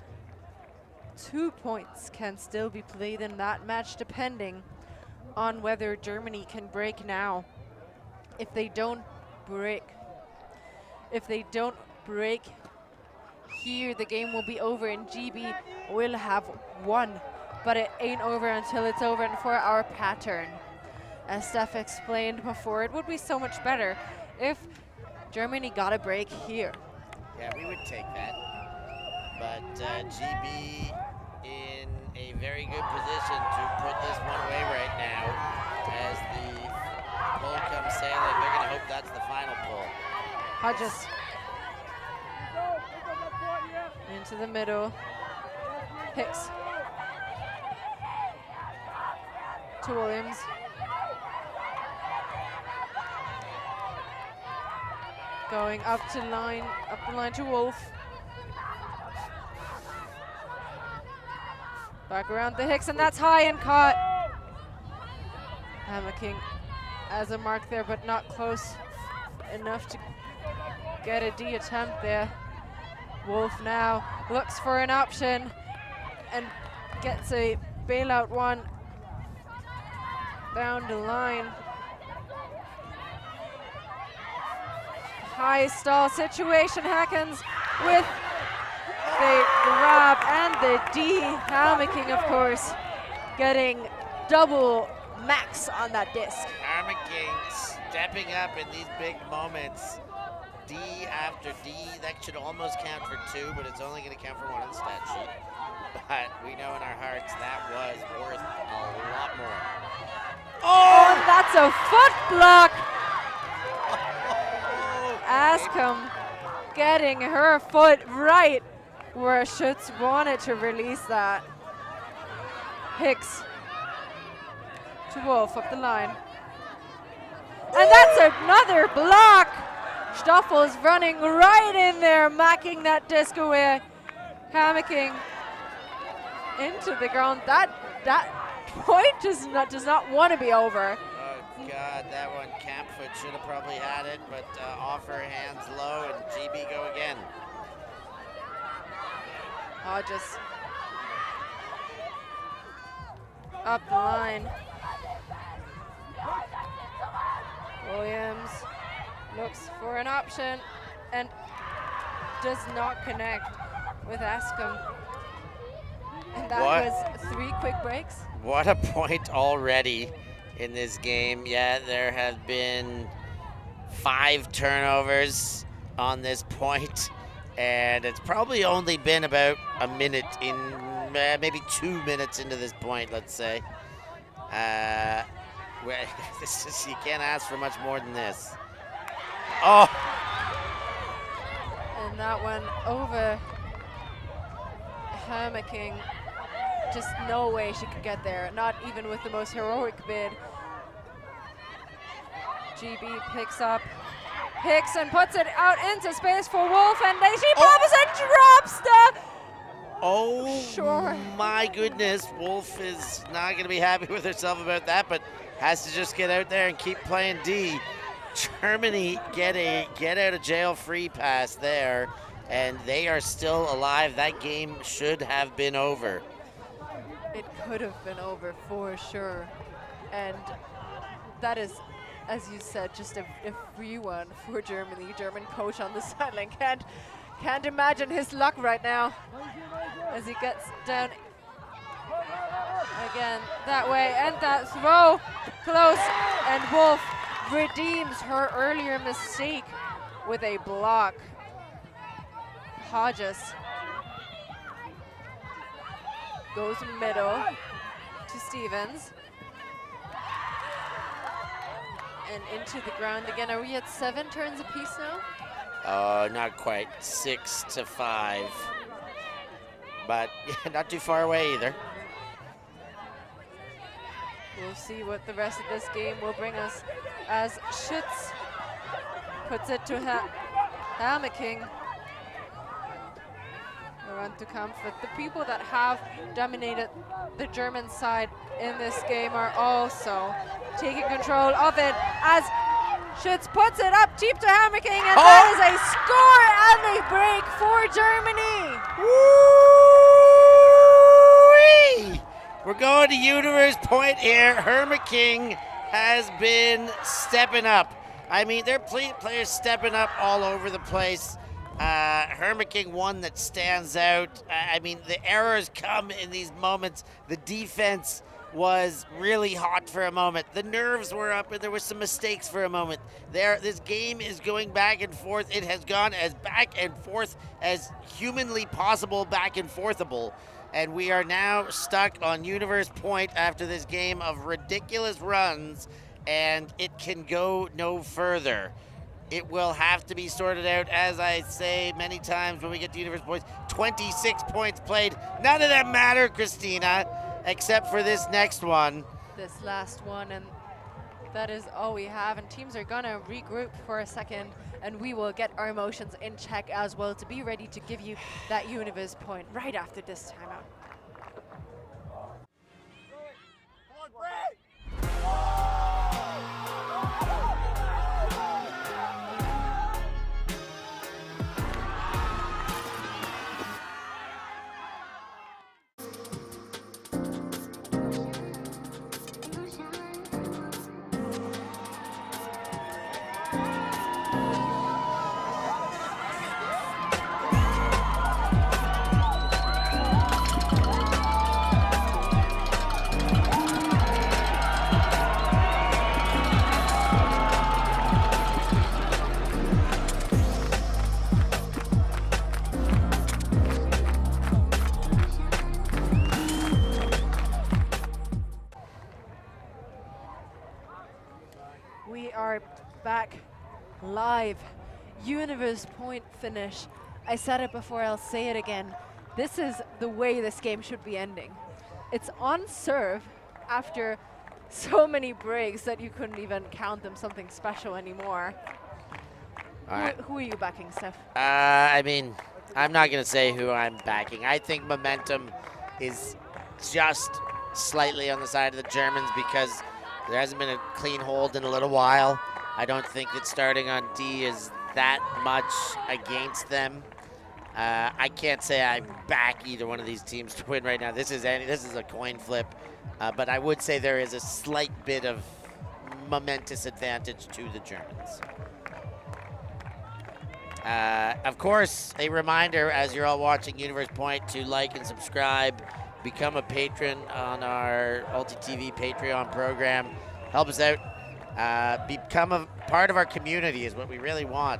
2 points can still be played in that match, depending on whether Germany can break now. If they don't break here, the game will be over and GB will have won. But it ain't over until it's over, and for our pattern, as Steph explained before, it would be so much better if Germany got a break here. Yeah, we would take that. But GB in a very good position to put this one away right now. As the pull comes sailing, they're going to hope that's the final pull. Hodges into the middle. Hicks to Williams. Going up the line to Wolf. Back around the Hicks, and that's high and caught. Hammocking as a mark there, but not close enough to get a D attempt there. Wolf now looks for an option and gets a bailout one down the line. High stall situation. Hackens with the grab and the D. Hammocking, of course, getting double max on that disc. Hammocking stepping up in these big moments. D after D. That should almost count for 2, but it's only going to count for 1 on the stat sheet. But we know in our hearts that was worth a lot more. Oh, and that's a foot block. Ascom getting her foot right where Schutz wanted to release that. Hicks to Wolf up the line. And that's another block. Stoffel's running right in there, macking that disc away. Hammocking into the ground. That point does not want to be over. Oh God, that one Campfoot should have probably had it, but off her hands low, and GB go again. Hodges up the line. Williams looks for an option and does not connect with Ascom. And that was 3 quick breaks. What a point already in this game. Yeah, there have been 5 turnovers on this point, and it's probably only been about a minute in, maybe 2 minutes into this point, let's say. This is, you can't ask for much more than this. Oh! And that one over Hammocking. Just no way she could get there, not even with the most heroic bid. GB picks up Hicks and puts it out into space for Wolf, and she bobbles and drops the... Oh, sure. My goodness. Wolf is not going to be happy with herself about that, but has to just get out there and keep playing D. Germany get a get out of jail free pass there, and they are still alive. That game should have been over. It could have been over for sure. And that is, as you said, just a free one for Germany. German coach on the sideline can't imagine his luck right now as he gets down again that way, and that throw close, and Wolf redeems her earlier mistake with a block. Hodges goes middle to Stevens. And into the ground again. Are we at 7 turns apiece now? Not quite. 6-5. But not too far away either. We'll see what the rest of this game will bring us as Schütz puts it to Hammerking. Run to comfort. The people that have dominated the German side in this game are also taking control of it as Schütz puts it up deep to Hammerking, and that is a score and a break for Germany. Woo-wee! We're going to Universe Point here. Hammerking has been stepping up. I mean, there are players stepping up all over the place. Hammerking, one that stands out. I mean, the errors come in these moments. The defense was really hot for a moment. The nerves were up, and there were some mistakes for a moment. This game is going back and forth. It has gone as back and forth as humanly possible, back and forthable. And we are now stuck on Universe Point after this game of ridiculous runs, and it can go no further. It will have to be sorted out, as I say many times when we get to Universe Points. 26 points played. None of them matter, Christina, except for this next one. This last one, and that is all we have. And teams are going to regroup for a second, and we will get our emotions in check as well to be ready to give you that Universe Point right after this timeout. Back live, Universe Point finish. I said it before, I'll say it again. This is the way this game should be ending. It's on serve after so many breaks that you couldn't even count them something special anymore. Who are you backing, Steph? I mean, I'm not going to say who I'm backing. I think momentum is just slightly on the side of the Germans because there hasn't been a clean hold in a little while. I don't think that starting on D is that much against them. I can't say I back either one of these teams to win right now. This is a coin flip, but I would say there is a slight bit of momentous advantage to the Germans. Of course, a reminder as you're all watching Universe Point to like and subscribe, become a patron on our ULTI.TV Patreon program. Help us out. Become a part of our community is what we really want.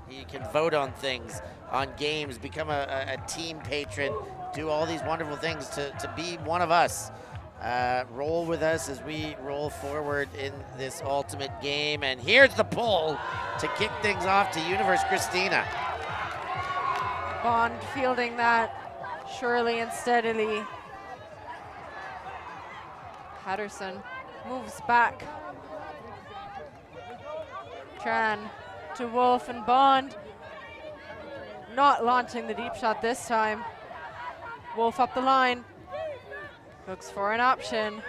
You can vote on things, on games, become a team patron, do all these wonderful things to be one of us. Roll with us as we roll forward in this ultimate game. And here's the pull to kick things off to Universe Christina. Bond fielding that surely and steadily. Patterson moves back. Tran to Wolf, and Bond not launching the deep shot this time. Wolf up the line, looks for an option,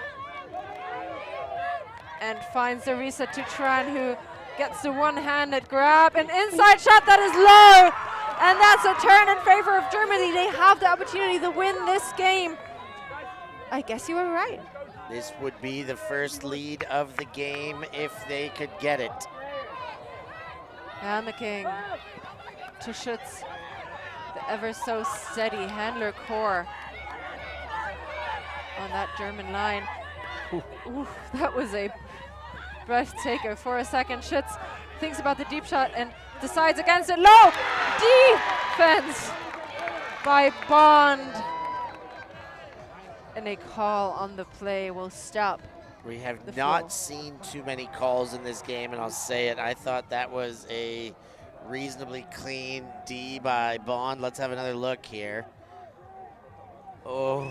and finds the reset to Tran, who gets the one-handed grab. An inside shot that is low. And that's a turn in favor of Germany. They have the opportunity to win this game. I guess you were right. This would be the first lead of the game if they could get it. Hamilking to Schütz. The ever so steady handler core on that German line. Oof, that was a breathtaker for a second. Schütz thinks about the deep shot and decides against it. Low defense by Bond. And a call on the play will stop. We have not seen too many calls in this game, and I'll say it. I thought that was a reasonably clean D by Bond. Let's have another look here. Oh,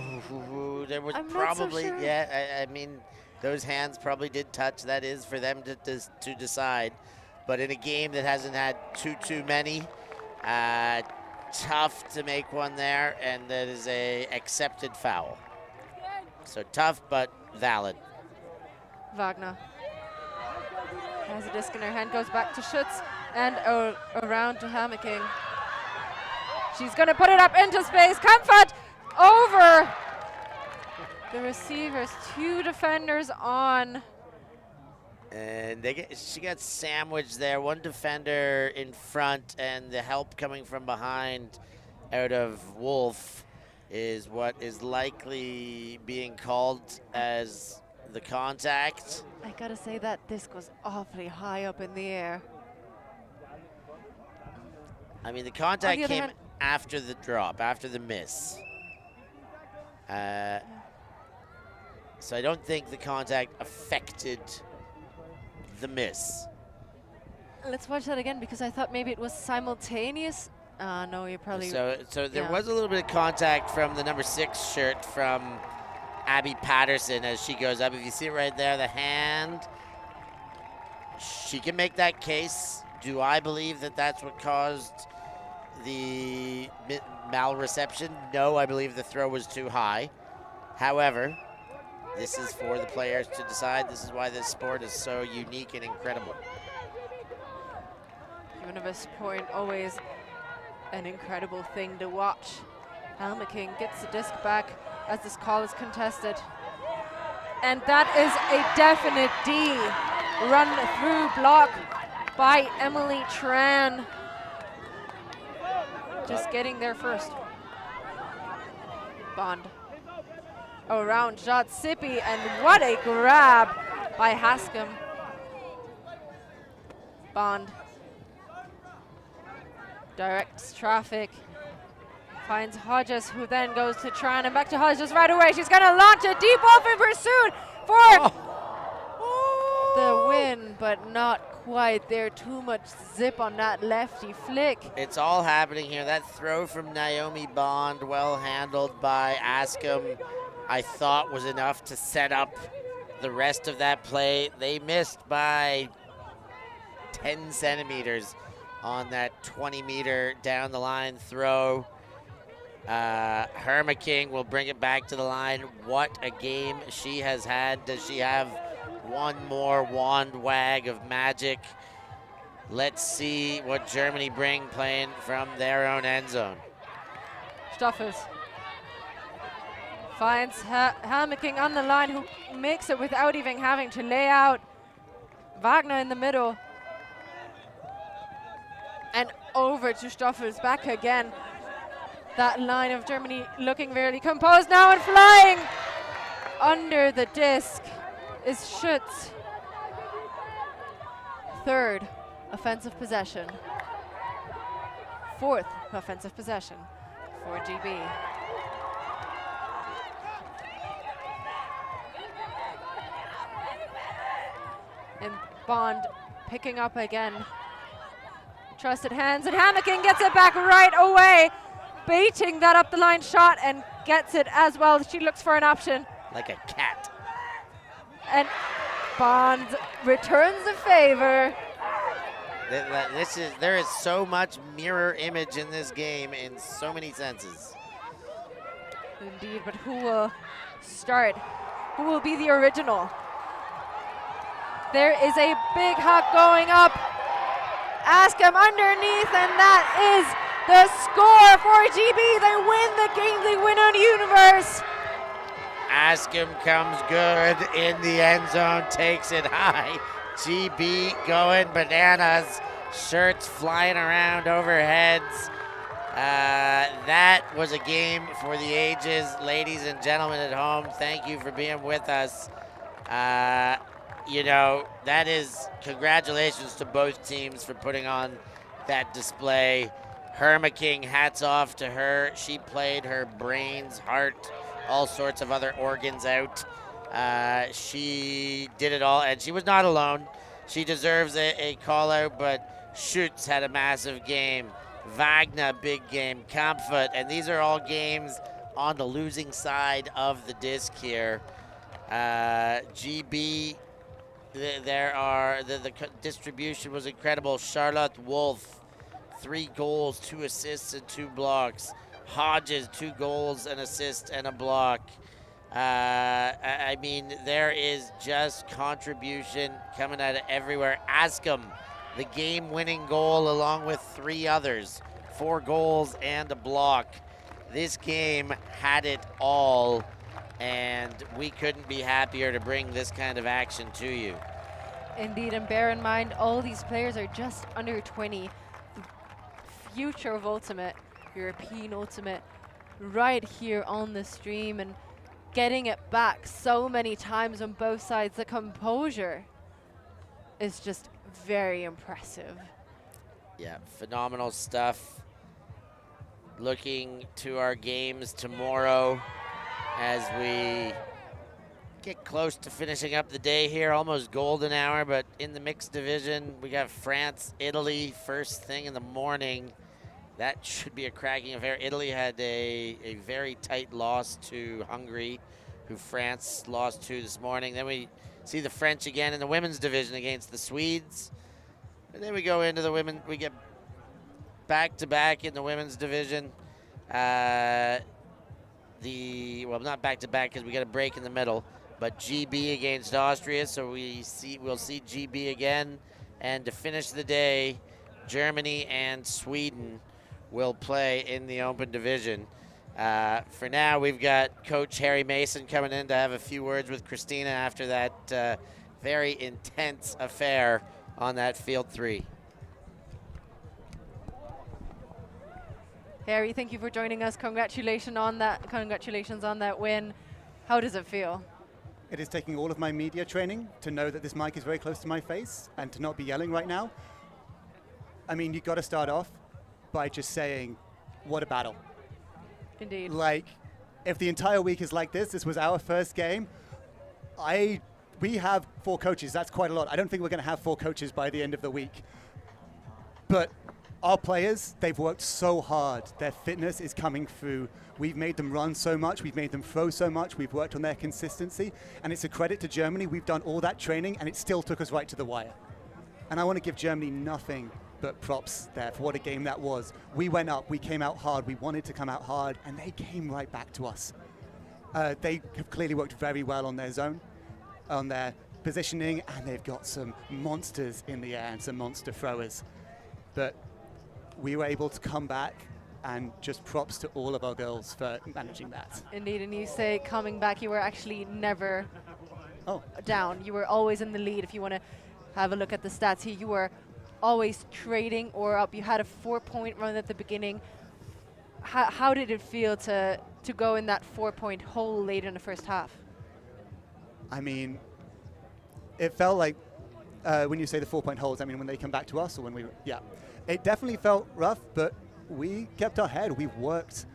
there was probably, so sure. Yeah, I mean, those hands probably did touch. That is for them to decide. But in a game that hasn't had too many, tough to make one there, and that is a accepted foul. So tough, but valid. Wagner has a disc in her hand, goes back to Schütz and around to Hamilking. She's going to put it up into space. Comfort over the receivers. 2 defenders on. And she got sandwiched there. 1 defender in front, and the help coming from behind out of Wolf is what is likely being called as the contact. I gotta say that disc was awfully high up in the air. I mean, the contact came after the drop, after the miss. So I don't think the contact affected the miss. Let's watch that again, because I thought maybe it was simultaneous. No, you're probably... So there was a little bit of contact from the number 6 shirt from Abby Patterson as she goes up. If you see it right there, the hand, she can make that case. Do I believe that that's what caused the malreception? No, I believe the throw was too high. However, this is for the players to decide. This is why this sport is so unique and incredible. Universe point, always an incredible thing to watch. Hamilking gets the disc back as this call is contested. And that is a definite D. Run through block by Emily Tran. Just getting there first. Bond. Around shot Sippy, and what a grab by Hascom. Bond. Directs traffic. Finds Hodges, who then goes to Tran, and back to Hodges right away. She's going to launch a deep off in pursuit for the win, but not quite there. Too much zip on that lefty flick. It's all happening here. That throw from Naomi Bond, well handled by Askham, I thought was enough to set up the rest of that play. They missed by 10 centimeters on that 20-meter down the line throw. Herma-King will bring it back to the line. What a game she has had. Does she have one more wand wag of magic? Let's see what Germany bring playing from their own end zone. Stoffels finds Herma-King on the line, who makes it without even having to lay out. Wagner in the middle. And over to Stoffels, back again. That line of Germany looking very composed now, and flying under the disc is Schütz. 3rd offensive possession. 4th offensive possession for GB. And Bond picking up again. Trusted hands, and Hamilton gets it back right away. Baiting that up the line shot and gets it as well. She looks for an option. Like a cat. And Bond returns the favor. There is so much mirror image in this game in so many senses. Indeed, but who will start? Who will be the original? There is a big hug going up. Ask him underneath, and that is the score for GB. They win the game, they win on Universe. Askham comes good in the end zone, takes it high. GB going bananas, shirts flying around overheads. That was a game for the ages. Ladies and gentlemen at home, thank you for being with us. You know, that is congratulations to both teams for putting on that display. Herma King, hats off to her. She played her brains, heart, all sorts of other organs out. She did it all, and she was not alone. She deserves a call out, but Schutz had a massive game. Wagner, big game. Kampfert, and these are all games on the losing side of the disc here. GB, the distribution was incredible. Charlotte Wolf, 3 goals, 2 assists, and 2 blocks. Hodges, 2 goals, an assist, and a block. I mean, there is just contribution coming out of everywhere. Askham, the game-winning goal along with 3 others, 4 goals and a block. This game had it all, and we couldn't be happier to bring this kind of action to you. Indeed, and bear in mind, all these players are just under 20. The future of Ultimate, European Ultimate, right here on the stream, and getting it back so many times on both sides. The composure is just very impressive. Yeah, phenomenal stuff. Looking to our games tomorrow as we get close to finishing up the day here, almost golden hour, but in the mixed division, we got France, Italy, first thing in the morning. That should be a cracking affair. Italy had a very tight loss to Hungary, who France lost to this morning. Then we see the French again in the women's division against the Swedes. And then we go into the women, we get back-to-back in the women's division. Well, not back-to-back because we got a break in the middle, but GB against Austria, so we'll see GB again. And to finish the day, Germany and Sweden will play in the open division. For now, we've got Coach Harry Mason coming in to have a few words with Christina after that very intense affair on that field 3. Harry, thank you for joining us. Congratulations on that win. How does it feel? It is taking all of my media training to know that this mic is very close to my face and to not be yelling right now. I mean, you've got to start off by just saying, what a battle. Indeed. Like, if the entire week is like this was our first game, we have 4 coaches. That's quite a lot. I don't think we're going to have 4 coaches by the end of the week. But our players, they've worked so hard. Their fitness is coming through. We've made them run so much. We've made them throw so much. We've worked on their consistency. And it's a credit to Germany. We've done all that training, and it still took us right to the wire. And I want to give Germany nothing but props there for what a game that was. We went up. We came out hard. We wanted to come out hard, and they came right back to us. They have clearly worked very well on their zone, on their positioning, and they've got some monsters in the air and some monster throwers. But we were able to come back, and just props to all of our girls for managing that. Indeed, and you say coming back, you were actually never down. You were always in the lead. If you want to have a look at the stats here, you were always trading or up. You had a 4-point run at the beginning. How did it feel to go in that 4-point hole late in the first half? I mean, it felt like, when you say the 4-point holes, I mean when they come back to us or when we, yeah. It definitely felt rough, but we kept our head. We worked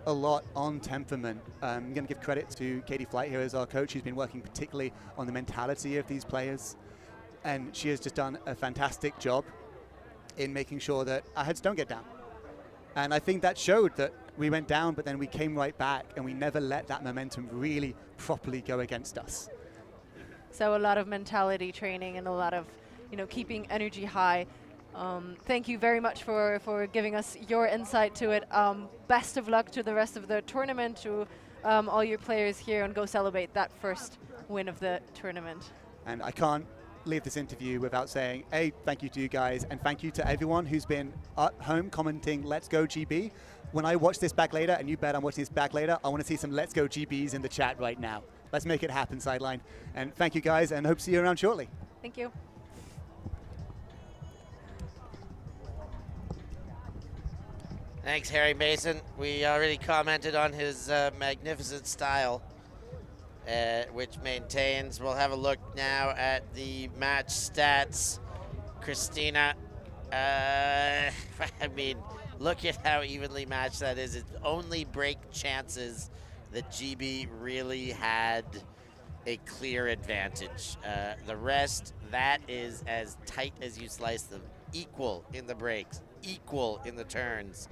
a lot on temperament. I'm going to give credit to Katie Flight here as our coach, who's been working particularly on the mentality of these players. And she has just done a fantastic job in making sure that our heads don't get down. And I think that showed that we went down, but then we came right back, and we never let that momentum really properly go against us. So a lot of mentality training and a lot of, keeping energy high. Thank you very much for giving us your insight to it. Best of luck to the rest of the tournament, to all your players here, and go celebrate that first win of the tournament. And I can't leave this interview without saying, A, thank you to you guys, and thank you to everyone who's been at home commenting Let's Go GB. When I watch this back later, and you bet I'm watching this back later, I want to see some Let's Go GBs in the chat right now. Let's make it happen, Sideline. And thank you guys, and hope to see you around shortly. Thank you. Thanks, Harry Mason. We already commented on his magnificent style, which maintains. We'll have a look now at the match stats. Christina, I mean, look at how evenly matched that is. It's only break chances that GB really had a clear advantage. The rest, that is as tight as you slice them. Equal in the breaks, equal in the turns.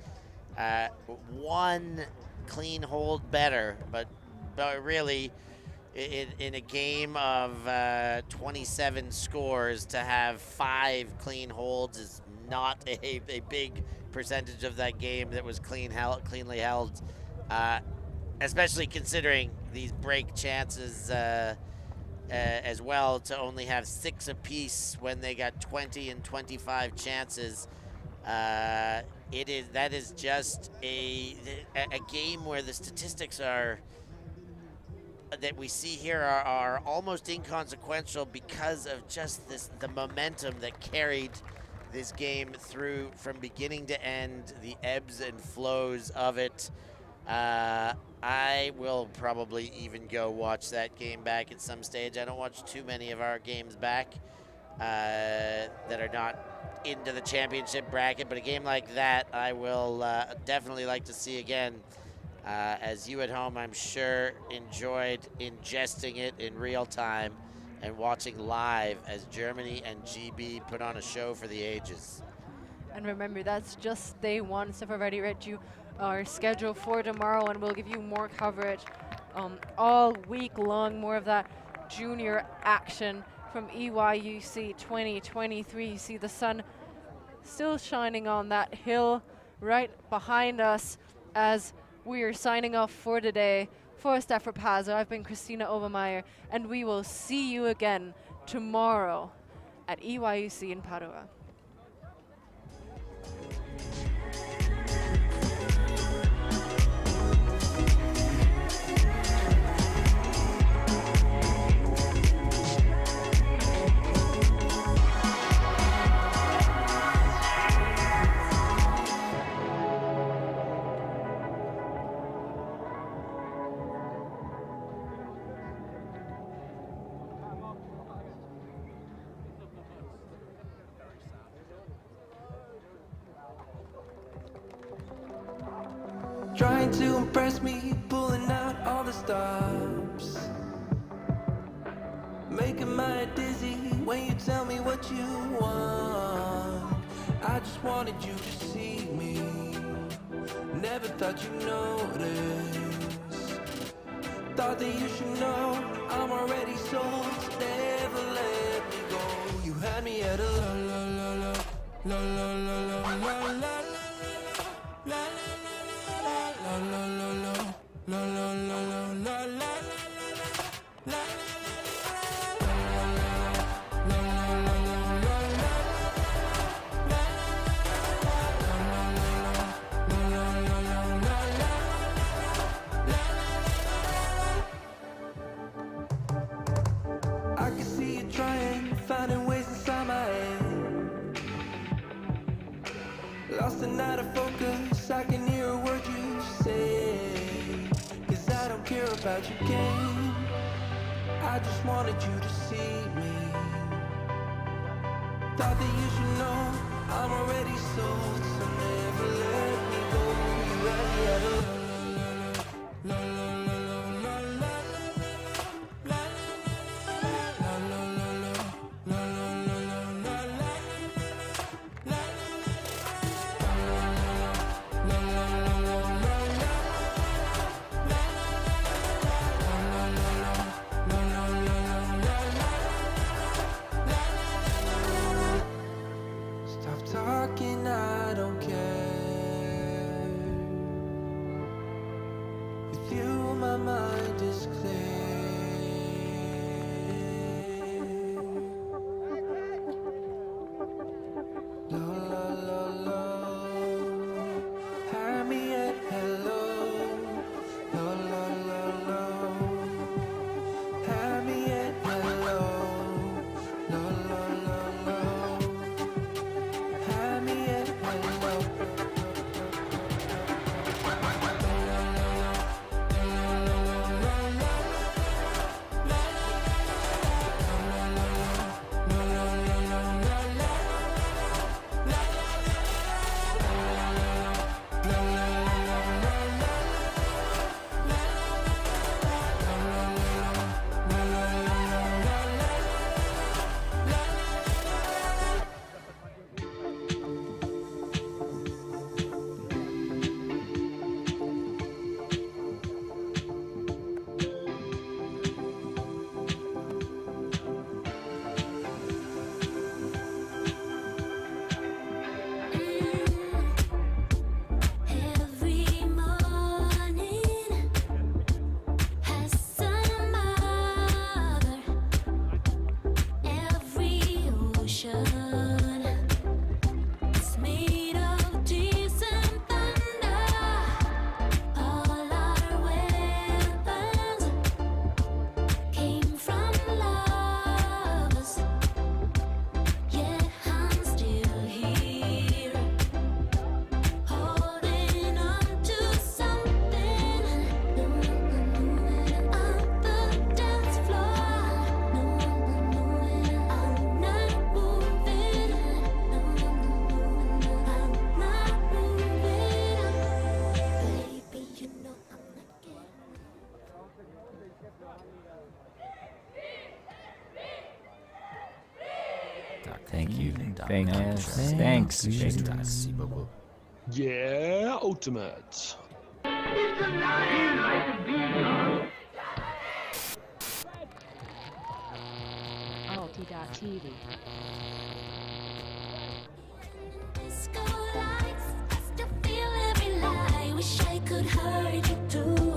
One clean hold better, but really, in a game of 27 scores, to have 5 clean holds is not a big percentage of that game that was cleanly held, especially considering these break chances as well, to only have 6 apiece when they got 20 and 25 chances. That is just a game where the statistics are that we see here are almost inconsequential because of just the momentum that carried this game through from beginning to end, the ebbs and flows of it. I will probably even go watch that game back at some stage. I don't watch too many of our games back that are not into the championship bracket, but a game like that I will definitely like to see again, as you at home, I'm sure, enjoyed ingesting it in real time and watching live as Germany and GB put on a show for the ages. And remember, that's just day one, so I've already read you our schedule for tomorrow, and we'll give you more coverage all week long, more of that junior action from EYUC 2023. You see the sun still shining on that hill right behind us as we are signing off for today. For Stafford Pazzo, I've been Christina Obermeyer, and we will see you again tomorrow at EYUC in Padova. Trying to impress me, pulling out all the stops, making my head dizzy when you tell me what you want. I just wanted you to see me, never thought you'd notice. Thought that you should know I'm already sold, so never let me go. You had me at a la la la la la la la la la la la. La la la la la la la la la la. I can see you trying, finding ways inside my head. Lost and out of focus, I can hear a word you say. 'Cause I don't care about your game, I just wanted you to see me. Thought that you should know I'm already sold, so never let me go. You already had a la la la la la la la la la. Stop talking, I don't care. With you Thank you. Thanks. Yeah, Ultimate. ULTI.TV. Disco lights, I still feel every lie. Wish I could hurt you too.